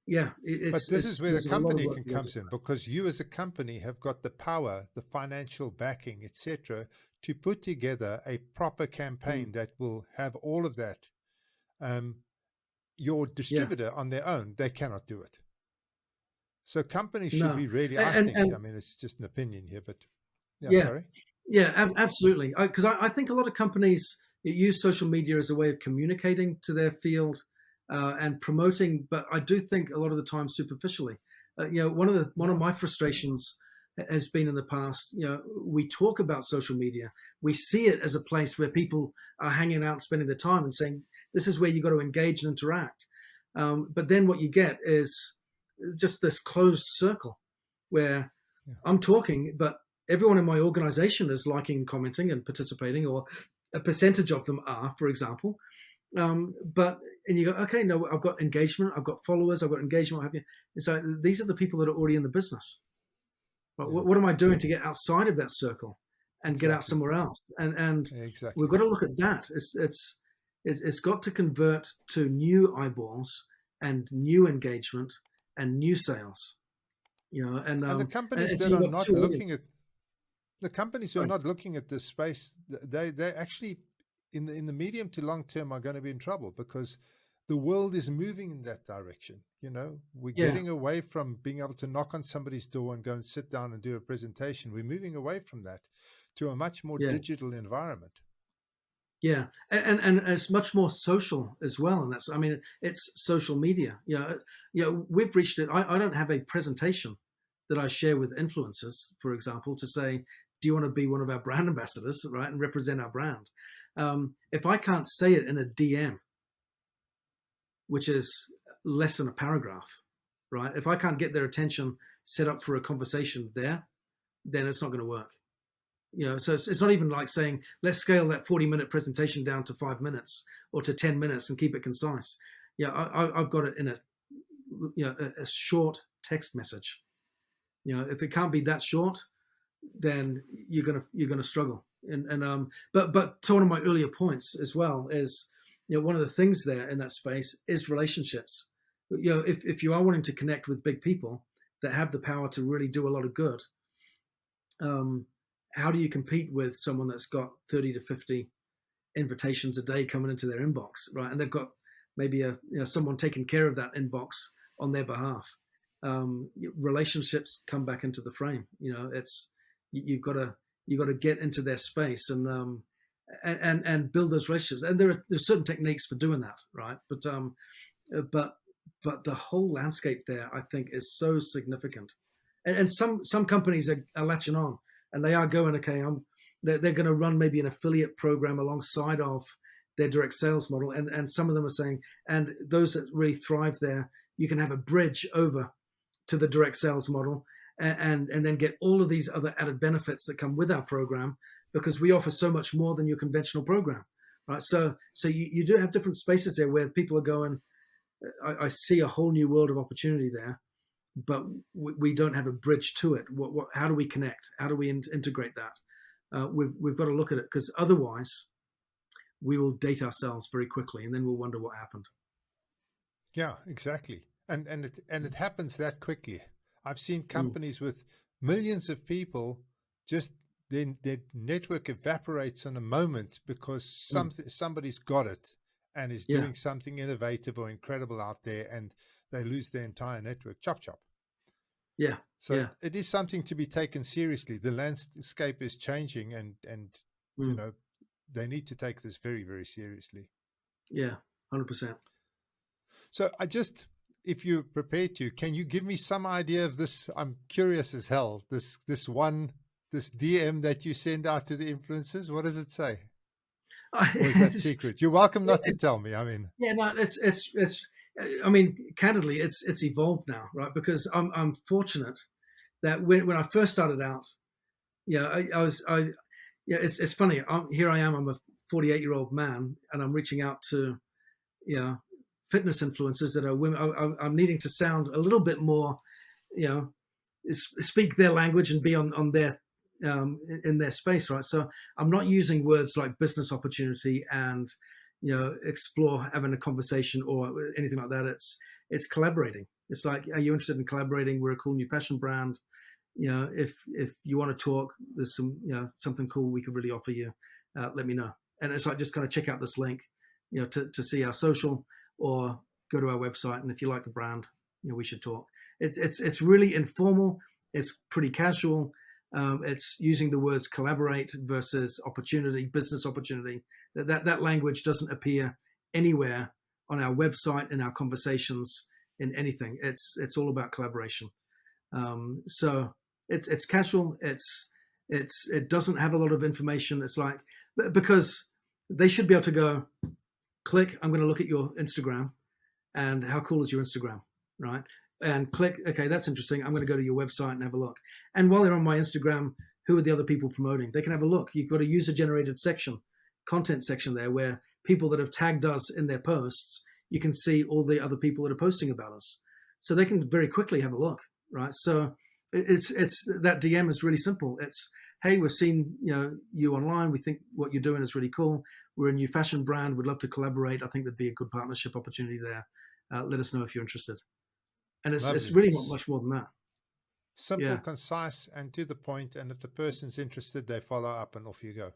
A: yeah,
B: But this is where the
A: there's a lot of
B: company
A: work
B: can
A: that goes
B: comes
A: into
B: in because you as a company have got the power, the financial backing, etc., to put together a proper
A: that.
B: campaign that will have all of that. Um, your
A: Yeah,
B: distributor on their own, they cannot do it. So companies should
A: no,
B: be really, I
A: and
B: think, I mean, it's just an opinion here, but yeah,
A: yeah,
B: sorry.
A: yeah, absolutely. Because I think a lot of companies use social media as a way of communicating to their field, and promoting, but I do think a lot of the time superficially. One of
B: Yeah,
A: my frustrations has been in the past. We talk about social media, we see it as a place where people are hanging out, spending their time, and saying this is where you got to engage and interact. But then what you get is just this closed circle where
B: yeah.
A: I'm talking, but everyone in my organization is liking, commenting, and participating, or a percentage of them are, for example. But and you go, okay, no, I've got engagement, I've got followers, I've got engagement, what have you. And so these are the people that are already in the business. But
B: Yeah,
A: what am I doing to get outside of that circle and get out
B: exactly.
A: somewhere else? And we've
B: Exactly.
A: got to look at that. It's got to convert to new eyeballs and new engagement and new sales. And
B: And the companies that
A: you've
B: are
A: got
B: not
A: two
B: looking at
A: audiences.
B: the companies who are
A: Sorry.
B: not looking at this space, they actually in the medium to long term are going to be in trouble because the world is moving in that direction. You know, we're
A: Yeah,
B: getting away from being able to knock on somebody's door and go and sit down and do a presentation. We're moving away from that to a much more
A: yeah.
B: digital environment.
A: Yeah, and it's much more social as well, and I mean, it's social media. We've reached it. I don't have a presentation that I share with influencers, for example, to say, do you want to be one of our brand ambassadors, right, and represent our brand? If I can't say it in a DM, which is less than a paragraph, right? If I can't get their attention set up for a conversation there, then it's not going to work. So it's not even like saying let's scale that 40-minute presentation down to 5 minutes or to 10 minutes and keep it concise. I've got it in a short text message. If it can't be that short, then you're gonna struggle. But to one of my earlier points as well is, one of the things there in that space is relationships. If you are wanting to connect with big people that have the power to really do a lot of good, um, how do you compete with someone that's got 30 to 50 invitations a day coming into their inbox, right? And they've got maybe someone taking care of that inbox on their behalf. Relationships come back into the frame. It's you've got to get into their space and build those relationships. And there's certain techniques for doing that, right? But But the whole landscape there, I think, is so significant. And some companies are latching on, and they are going, okay, they're going to run maybe an affiliate program alongside of their direct sales model, and some of them are saying, and those that really thrive there, you can have a bridge over to the direct sales model, and then get all of these other added benefits that come with our program, because we offer so much more than your conventional program, right? So you do have different spaces there where people are going, I see a whole new world of opportunity there, but we don't have a bridge to it. How do we connect? How do we integrate that? We've got to look at it, because otherwise we will date ourselves very quickly, and then we'll wonder what happened.
B: Yeah, exactly. And it happens that quickly. I've seen companies with millions of people, just then their network evaporates in a moment because somebody's got it and is doing something innovative or incredible out there, and they lose their entire network. Chop chop.
A: Yeah.
B: So it is something to be taken seriously. The landscape is changing, and you know, they need to take this very, very seriously.
A: Yeah, 100%.
B: So if you're prepared to, can you give me some idea of this? I'm curious as hell. This DM that you send out to the influencers, what does it say? Or is that secret? You're welcome not to tell me. I mean,
A: yeah, no, it's. I mean, candidly, it's evolved now, right? Because I'm fortunate that when I first started out, it's funny. Here I am. I'm a 48-year-old man, and I'm reaching out to, fitness influencers that are women. I'm needing to sound a little bit more, speak their language and be on their in their space, right? So I'm not using words like business opportunity and explore having a conversation or anything like that. It's collaborating. It's like, are you interested in collaborating? We're a cool new fashion brand. If you want to talk, there's some something cool we could really offer you. Let me know. And it's like, just kind of check out this link, to see our social, or go to our website. And if you like the brand, we should talk. It's really informal. It's pretty casual. It's using the words collaborate versus opportunity, business opportunity. That language doesn't appear anywhere on our website, in our conversations, in anything. It's all about collaboration. So it's casual. It doesn't have a lot of information. It's like, because they should be able to go, click, I'm going to look at your Instagram, and how cool is your Instagram, right? And click, okay, that's interesting. I'm going to go to your website and have a look. And while they're on my Instagram, who are the other people promoting? They can have a look. You've got a user-generated section, content section there, where people that have tagged us in their posts, you can see all the other people that are posting about us. So they can very quickly have a look, right? So it's that DM is really simple. It's, hey, we've seen you online. We think what you're doing is really cool. We're a new fashion brand. We'd love to collaborate. I think there'd be a good partnership opportunity there. Let us know if you're interested. And it's really not much more than that.
B: Simple, concise, and to the point. And if the person's interested, they follow up, and off you go.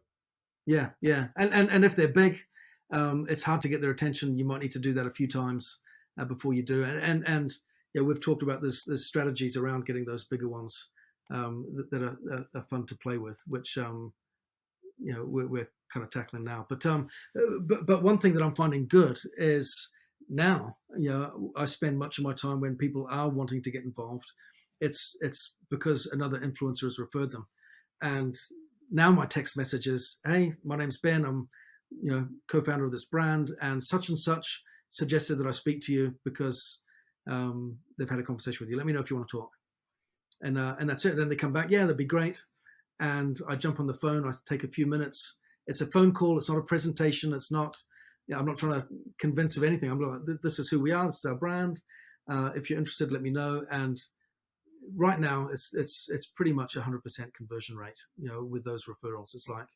A: Yeah. And if they're big, it's hard to get their attention. You might need to do that a few times before you do. And we've talked about this. There's strategies around getting those bigger ones that are fun to play with, which we're kind of tackling now. But one thing that I'm finding good is, now I spend much of my time when people are wanting to get involved. It's because another influencer has referred them, and now my text message is, hey, my name's Ben. I'm co-founder of this brand, and such suggested that I speak to you because they've had a conversation with you. Let me know if you want to talk. And that's it. Then they come back, yeah, that'd be great. And I jump on the phone. I take a few minutes. It's a phone call. It's not a presentation. It's not. I'm not trying to convince of anything. I'm like, this is who we are. This is our brand. If you're interested, let me know. And right now, it's pretty much 100% conversion rate. With those referrals, it's like,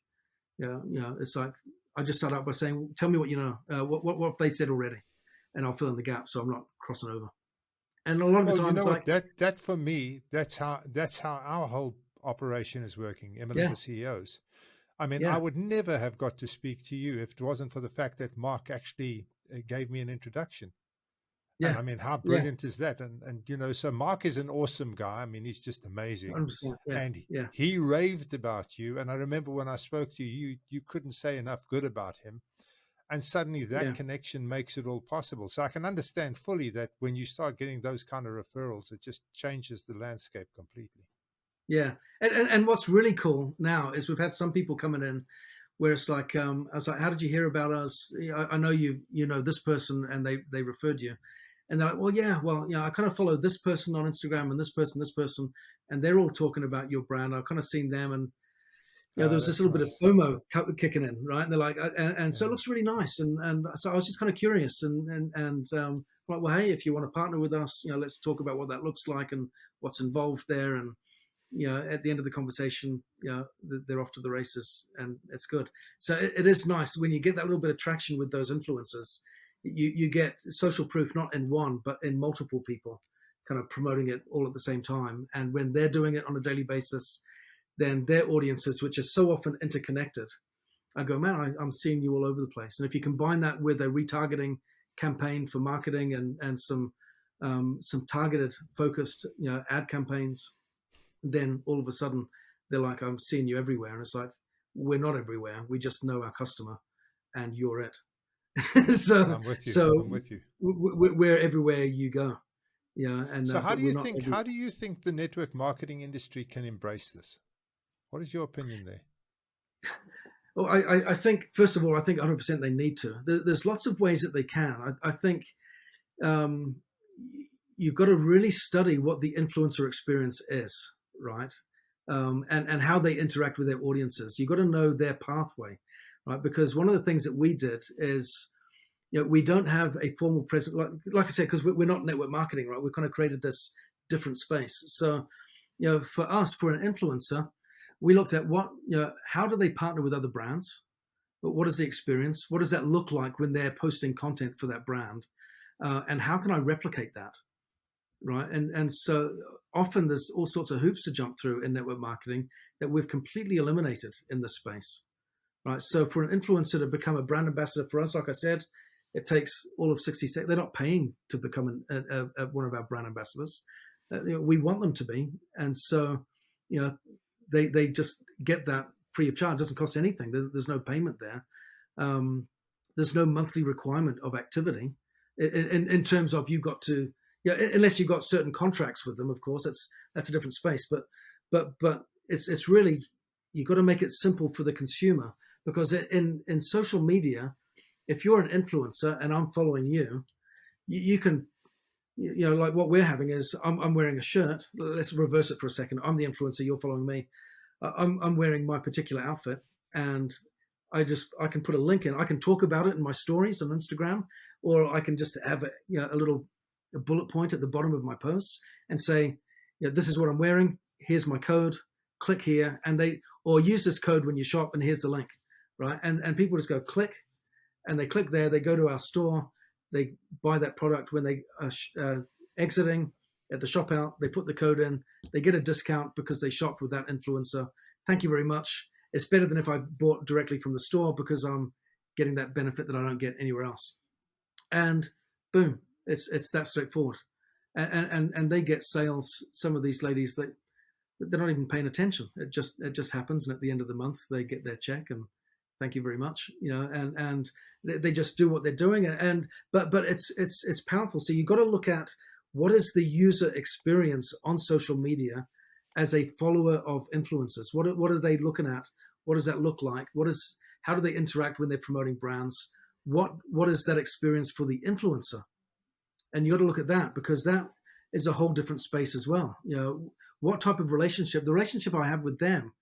A: it's like, I just start out by saying, tell me what you know. What have they said already, and I'll fill in the gap, so I'm not crossing over. And a lot of the time, it's like
B: that for me, that's how our whole operation is working. MLM for CEOs. I mean, I would never have got to speak to you if it wasn't for the fact that Mark actually gave me an introduction. Yeah. And I mean, how brilliant is that? And so Mark is an awesome guy. I mean, he's just amazing.
A: 100%,
B: and he raved about you. And I remember when I spoke to you, you couldn't say enough good about him. And suddenly that
A: Yeah.
B: connection makes it all possible. So I can understand fully that when you start getting those kind of referrals, it just changes the landscape completely.
A: Yeah. And what's really cool now is we've had some people coming in where it's like, I was like, how did you hear about us? I know you know this person, and they referred you. And they're like, well, yeah, I kind of follow this person on Instagram and this person, and they're all talking about your brand. I've kind of seen them, and there was this
B: That's
A: little bit of
B: nice.
A: FOMO kicking in, right? And they're like, and so it
B: Yeah.
A: looks really nice. And so I was just kind of curious, like, well, hey, if you want to partner with us, let's talk about what that looks like and what's involved there. And at the end of the conversation, they're off to the races, and it's good. So it is nice when you get that little bit of traction with those influencers. You get social proof not in one, but in multiple people, kind of promoting it all at the same time. And when they're doing it on a daily basis, then their audiences, which are so often interconnected, I go, man, I'm seeing you all over the place. And if you combine that with a retargeting campaign for marketing and some targeted, focused, ad campaigns, then all of a sudden they're like, I'm seeing you everywhere. And it's like, we're not everywhere. We just know our customer, and you're it. so
B: I'm with you.
A: so
B: I'm with you.
A: we're everywhere you go. And
B: So
A: but we're not
B: how do you think the network marketing industry can embrace this? What is your opinion there?
A: Well, I think, first of all, I think 100% they need to. There's lots of ways that they can. I think um, you've got to really study what the influencer experience is, right? And how they interact with their audiences. You've got to know their pathway, right? Because one of the things that we did is, we don't have a formal presence, like I said, because we're not network marketing, right? We've kind of created this different space. So, for us, for an influencer, we looked at how do they partner with other brands? But what is the experience? What does that look like when they're posting content for that brand? And how can I replicate that? Right. And so often there's all sorts of hoops to jump through in network marketing that we've completely eliminated in this space. Right. So for an influencer to become a brand ambassador for us, like I said, it takes all of 60 seconds. They're not paying to become one of our brand ambassadors. We want them to be. And so, they just get that free of charge. It doesn't cost anything. There's no payment there. There's no monthly requirement of activity in terms of you've got to, unless you've got certain contracts with them, of course, that's a different space. But it's really, you've got to make it simple for the consumer, because in social media, if you're an influencer and I'm following you, you can, like what we're having is I'm wearing a shirt. Let's reverse it for a second. I'm the influencer. You're following me. I'm wearing my particular outfit, and I can put a link in. I can talk about it in my stories on Instagram, or I can just have a bullet point at the bottom of my post and say, this is what I'm wearing. Here's my code. Click here, or use this code when you shop, and here's the link, right? And people just go click, and they click there. They go to our store. They buy that product. When they are exiting at the shop out, they put the code in. They get a discount because they shopped with that influencer. Thank you very much. It's better than if I bought directly from the store, because I'm getting that benefit that I don't get anywhere else. And boom, it's that straightforward. And they get sales. Some of these ladies, they're not even paying attention. It just happens, and at the end of the month, they get their check, and thank you very much, and they just do what they're doing. But it's powerful. So you've got to look at what is the user experience on social media as a follower of influencers. What are they looking at? What does that look like? How do they interact when they're promoting brands? What is that experience for the influencer? And you got to look at that, because that is a whole different space as well. What type of relationship? The relationship I have with them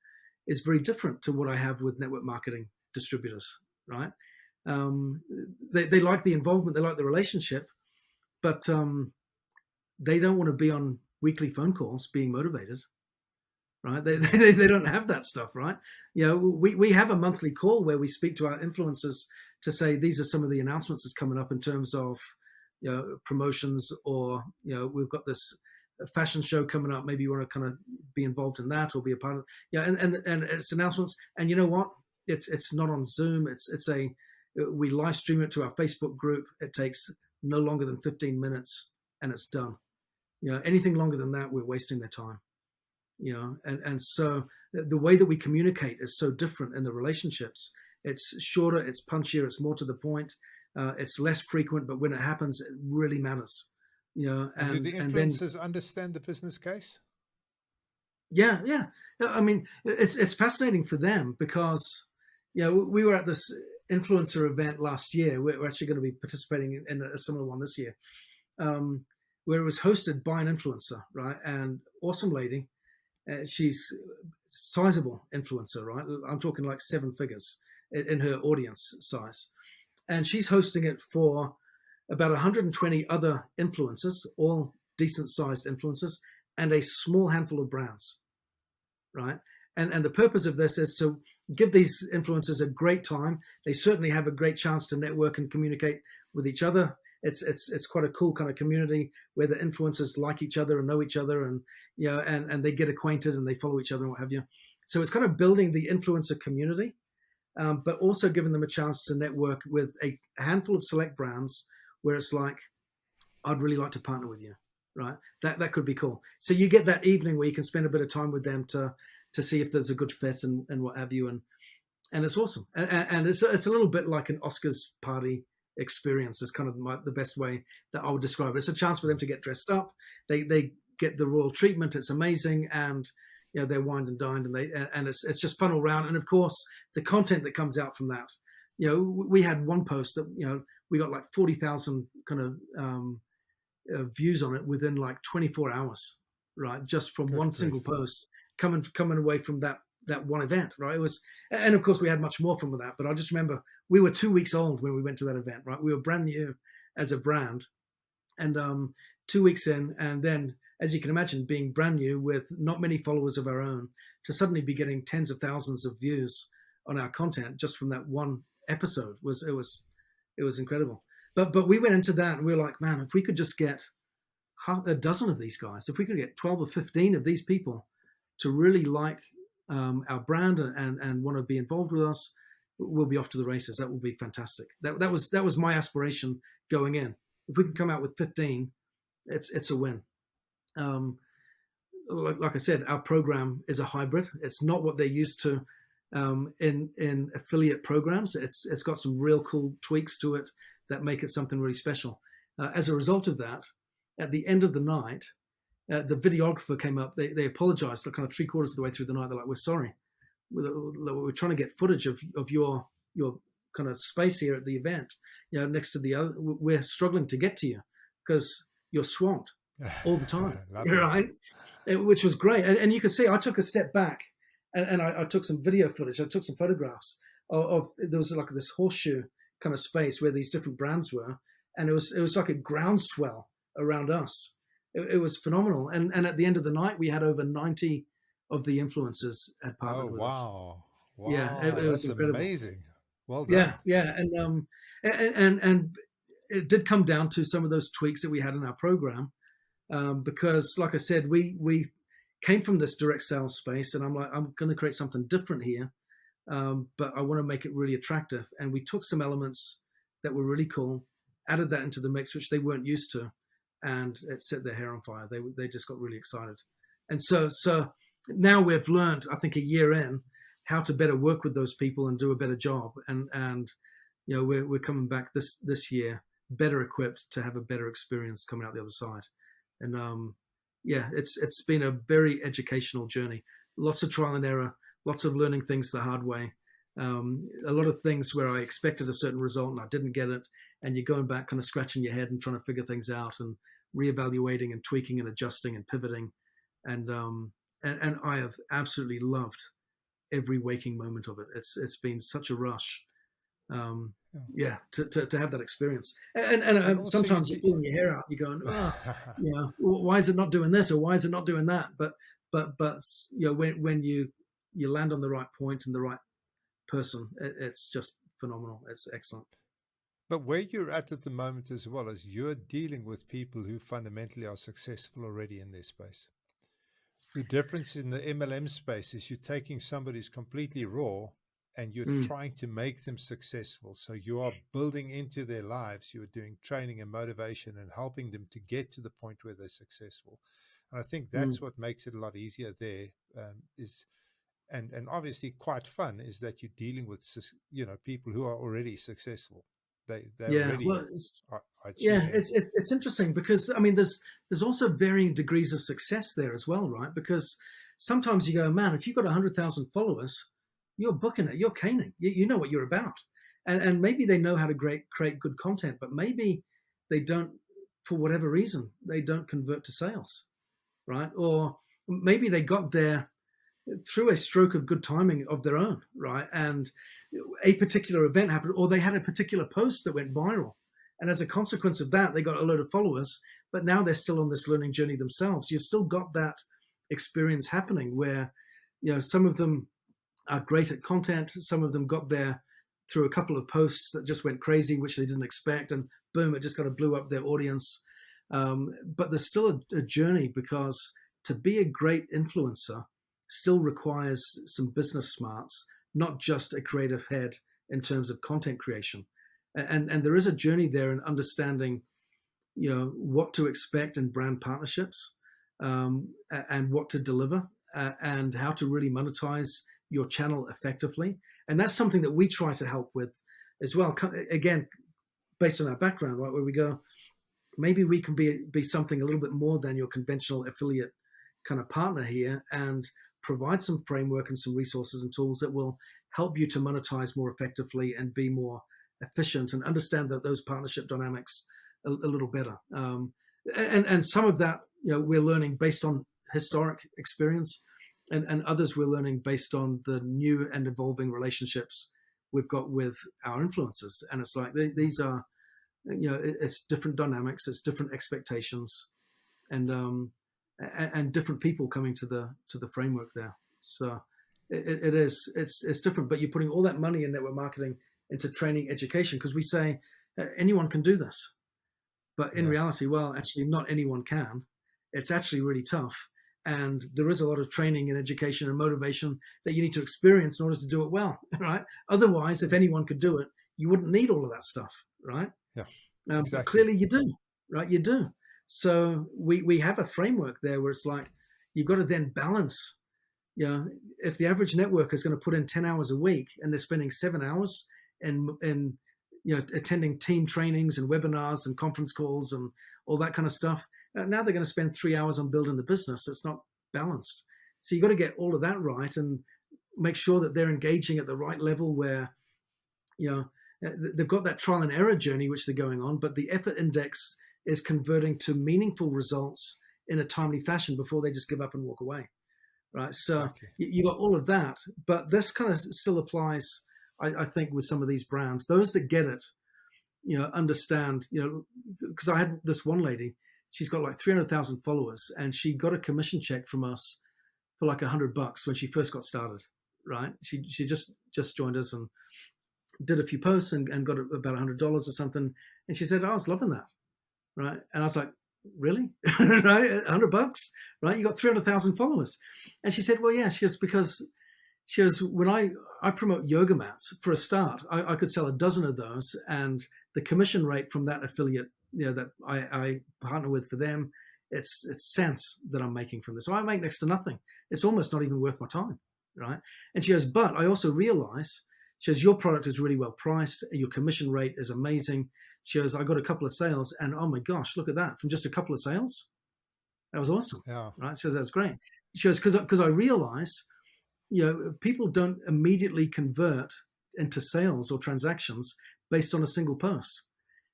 A: is very different to what I have with network marketing distributors, right? They like the involvement, they like the relationship, but they don't want to be on weekly phone calls being motivated, right? They don't have that stuff, right? We have a monthly call where we speak to our influencers to say, these are some of the announcements that's coming up in terms of promotions, or we've got this fashion show coming up. Maybe you want to kind of be involved in that or be a part of it. And it's announcements. And you know what? It's not on Zoom. We live stream it to our Facebook group. It takes no longer than 15 minutes and it's done. Anything longer than that, we're wasting their time. And so the way that we communicate is so different in the relationships. It's shorter, it's punchier, it's more to the point, it's less frequent, but when it happens, it really matters.
B: And do the
A: And then
B: influencers understand the business case?
A: yeah, yeah. I mean, it's fascinating for them because we were at this influencer event last year. We're actually going to be participating in a similar one this year, where it was hosted by an influencer, right? And awesome lady. She's sizable influencer, right? I'm talking like 7 figures in her audience size, and she's hosting it for about 120 other influencers, all decent sized influencers, and a small handful of brands, right? And the purpose of this is to give these influencers a great time. They certainly have a great chance to network and communicate with each other. It's quite a cool kind of community where the influencers like each other and know each other, and and they get acquainted and they follow each other and what have you. So it's kind of building the influencer community, but also giving them a chance to network with a handful of select brands where it's like, I'd really like to partner with you, right? That could be cool. So you get that evening where you can spend a bit of time with them to see if there's a good fit and what have you, and it's awesome. And it's a little bit like an Oscars party experience. Is kind of the best way that I would describe it. It's a chance for them to get dressed up. They get the royal treatment. It's amazing, and they're wined and dined, and it's just fun all round. And of course, the content that comes out from that. We had one post that we got like 40,000 kind of views on it within like 24 hours, right? Just from
B: Good
A: one
B: grief.
A: single post coming away from that one event, right? It was, and of course we had much more from that, but I just remember we were 2 weeks old when we went to that event, right? We were brand new as a brand, and 2 weeks in, and then as you can imagine, being brand new with not many followers of our own, to suddenly be getting tens of thousands of views on our content just from that one episode was incredible. But we went into that and we were like, man, if we could just get half a dozen of these guys, if we could get 12 or 15 of these people to really like our brand and want to be involved with us, we'll be off to the races. That will be fantastic. That was my aspiration going in. If we can come out with 15, it's a win. Like I said, our program is a hybrid. It's not what they're used to in affiliate programs. It's got some real cool tweaks to it that make it something really special. As a result of that, at the end of the night, the videographer came up. They apologized kind of 3/4 of the way through the night. They're like, "We're sorry. We're trying to get footage of your kind of space here at the event. Next to the other, we're struggling to get to you because you're swamped all the time." Right? Which was great. And you could see I took a step back and I took some video footage. I took some photographs of there was like this horseshoe kind of space where these different brands were, and it was like a groundswell around us. It was phenomenal. And at the end of the night, we had over 90 of the influencers had partnered with us.
B: Wow.
A: Yeah,
B: Wow.
A: it was
B: That's
A: incredible.
B: amazing. Well
A: Yeah,
B: done.
A: yeah, and it did come down to some of those tweaks that we had in our program, because, like I said, we came from this direct sales space, and I'm like, I'm going to create something different here, but I want to make it really attractive. And we took some elements that were really cool, added that into the mix, which they weren't used to, and it set their hair on fire. They just got really excited, and so now we've learned, I think, a year in, how to better work with those people and do a better job, and we're coming back this year better equipped to have a better experience coming out the other side. And yeah, it's been a very educational journey. Lots of trial and error, lots of learning things the hard way. A lot of things where I expected a certain result and I didn't get it, and you're going back, kind of scratching your head and trying to figure things out and reevaluating and tweaking and adjusting and pivoting. And I have absolutely loved every waking moment of it. It's been such a rush.
B: Yeah.
A: Yeah, to have that experience.
B: And
A: And
B: also you
A: sometimes you're pulling your hair out. You're going, oh, why is it not doing this or why is it not doing that? But when you land on the right point and the right person, it's just phenomenal. It's excellent.
B: But where you're at the moment as well is you're dealing with people who fundamentally are successful already in their space. The difference in the MLM space is you're taking somebody who's completely raw and you're trying to make them successful. So you are building into their lives. You're doing training and motivation and helping them to get to the point where they're successful. And I think that's what makes it a lot easier there, is and obviously quite fun is that you're dealing with, people who are already successful. They
A: Yeah,
B: already
A: well,
B: are
A: yeah,
B: achieving.
A: it's interesting because I mean, there's also varying degrees of success there as well, right? Because sometimes you go, man, if you've got 100,000 followers, you're booking it, you're caning, you know what you're about, and maybe they know how to create good content, but maybe they don't, for whatever reason, they don't convert to sales, right? Or maybe they got there through a stroke of good timing of their own, right? And a particular event happened, or they had a particular post that went viral. And as a consequence of that, they got a load of followers, but now they're still on this learning journey themselves. You've still got that experience happening where, some of them are great at content. Some of them got there through a couple of posts that just went crazy, which they didn't expect. And boom, it just kind of blew up their audience. But there's still a journey, because to be a great influencer still requires some business smarts, not just a creative head in terms of content creation. And there is a journey there in understanding, what to expect in brand partnerships, and what to deliver, and how to really monetize your channel effectively. And that's something that we try to help with as well. Again, based on our background, right, where we go, maybe we can be something a little bit more than your conventional affiliate kind of partner here, and provide some framework and some resources and tools that will help you to monetize more effectively and be more efficient and understand those partnership dynamics a little better. And some of that, we're learning based on historic experience, and others we're learning based on the new and evolving relationships we've got with our influencers. And it's like these are, it's different dynamics, it's different expectations, and different people coming to the framework there. So it's different, but you're putting all that money in network marketing into training education, because we say anyone can do this, but in
B: Yeah.
A: reality, well, actually not anyone can. It's actually really tough, and there is a lot of training and education and motivation that you need to experience in order to do it well, right? Otherwise, if anyone could do it, you wouldn't need all of that stuff, right?
B: Yeah.
A: But
B: Exactly.
A: clearly you do, right? You do. So we have a framework there where it's like, you've got to then balance, if the average networker is going to put in 10 hours a week and they're spending 7 hours in attending team trainings and webinars and conference calls and all that kind of stuff, now they're going to spend 3 hours on building the business. It's not balanced. So you've got to get all of that right and make sure that they're engaging at the right level where, they've got that trial and error journey which they're going on, but the effort index is converting to meaningful results in a timely fashion before they just give up and walk away, right? So
B: Exactly.
A: you got all of that, but this kind of still applies, I think, with some of these brands. Those that get it, understand, because I had this one lady, she's got like 300,000 followers, and she got a commission check from us for like $100 when she first got started, right? She just joined us and did a few posts and got about $100 or something. And she said, I was loving that, right? And I was like, really? Right? $100, right? You got 300,000 followers. And she said, well, yeah. She goes, because she goes, when I promote yoga mats for a start, I could sell a dozen of those, and the commission rate from that affiliate, that I partner with for them, it's cents that I'm making from this. So I make next to nothing. It's almost not even worth my time, right? And she goes, but I also realize, she goes, your product is really well priced. Your commission rate is amazing. She goes, I got a couple of sales, and oh my gosh, look at that. From just a couple of sales, that was awesome,
B: Yeah.
A: right? She goes, that's great. She goes, because I realize, people don't immediately convert into sales or transactions based on a single post.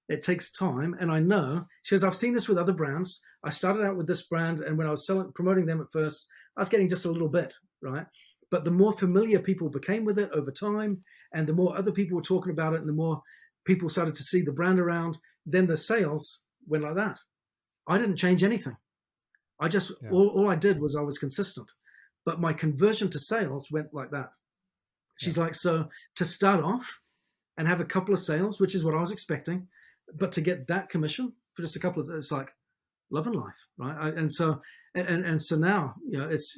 A: It takes time. And I know, she goes, I've seen this with other brands. I started out with this brand, and when I was promoting them at first, I was getting just a little bit, right? But the more familiar people became with it over time, and the more other people were talking about it, and the more people started to see the brand around, then the sales went like that. I didn't change anything. I just,
B: Yeah.
A: all I did was I was consistent, but my conversion to sales went like that. She's
B: Yeah.
A: like, so to start off and have a couple of sales, which is what I was expecting, but to get that commission for just a couple of, it's like love and life, right? And so now,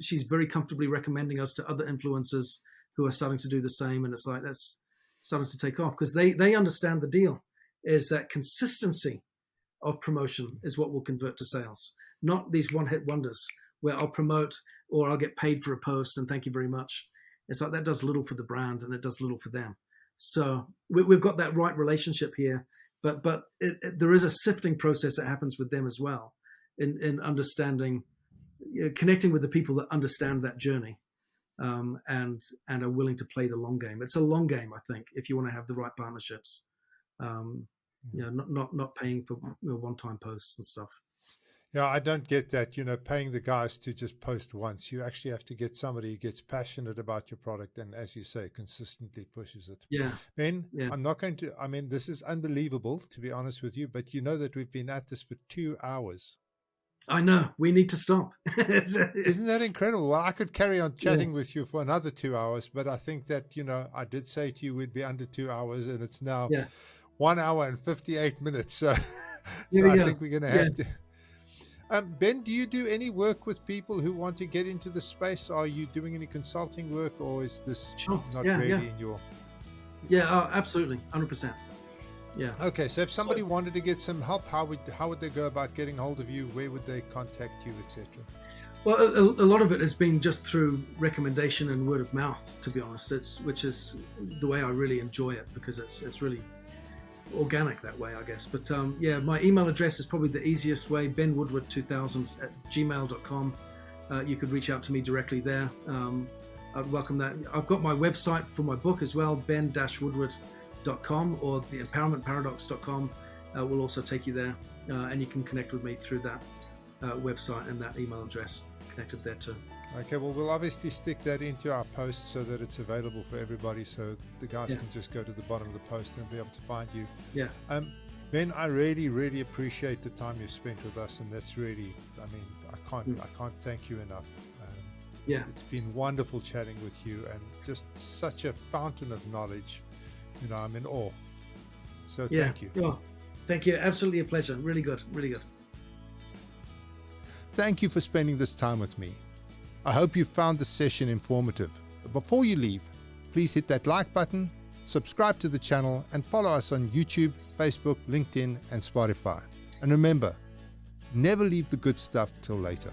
A: she's very comfortably recommending us to other influencers who are starting to do the same. And it's like, that's starting to take off, because they understand the deal is that consistency of promotion is what will convert to sales, not these one-hit wonders where I'll promote or I'll get paid for a post and thank you very much. It's like that does little for the brand and it does little for them. So we've got that right relationship here, but there is a sifting process that happens with them as well in understanding, connecting with the people that understand that journey, and are willing to play the long game. It's a long game, I think, if you want to have the right partnerships. Not paying for one-time posts and stuff.
B: Yeah, I don't get that, paying the guys to just post once. You actually have to get somebody who gets passionate about your product and, as you say, consistently pushes it.
A: Yeah.
B: Ben,
A: Yeah.
B: I'm not going to, this is unbelievable, to be honest with you, but you know that we've been at this for 2 hours.
A: I know. We need to stop.
B: Isn't that incredible? Well, I could carry on chatting with you for another 2 hours, but I think that, I did say to you we'd be under 2 hours, and it's now 1 hour and 58 minutes. So, I think we're going to have to. Ben, do you do any work with people who want to get into the space? Are you doing any consulting work, or is this not really in your...
A: Yeah, absolutely. 100%. Yeah.
B: Okay, so if somebody wanted to get some help, how would they go about getting hold of you? Where would they contact you, etc.?
A: Well, a lot of it has been just through recommendation and word of mouth, to be honest. Which is the way I really enjoy it, because it's really organic that way, I guess. But my email address is probably the easiest way, benwoodward2000@gmail.com. You could reach out to me directly there. I'd welcome that. I've got my website for my book as well, ben-woodward.com, or the empowermentparadox.com will also take you there, and you can connect with me through that website and that email address connected there too.
B: Okay, well, we'll obviously stick that into our post so that it's available for everybody, so the guys can just go to the bottom of the post and be able to find you.
A: Yeah.
B: Ben, I really, really appreciate the time you've spent with us, and that's really, I can't thank you enough. It's been wonderful chatting with you, and just such a fountain of knowledge. I'm in awe. So thank you.
A: Yeah. Thank you. Absolutely a pleasure. Really good. Really good.
B: Thank you for spending this time with me. I hope you found this session informative. But before you leave, please hit that like button, subscribe to the channel, and follow us on YouTube, Facebook, LinkedIn, and Spotify. And remember, never leave the good stuff till later.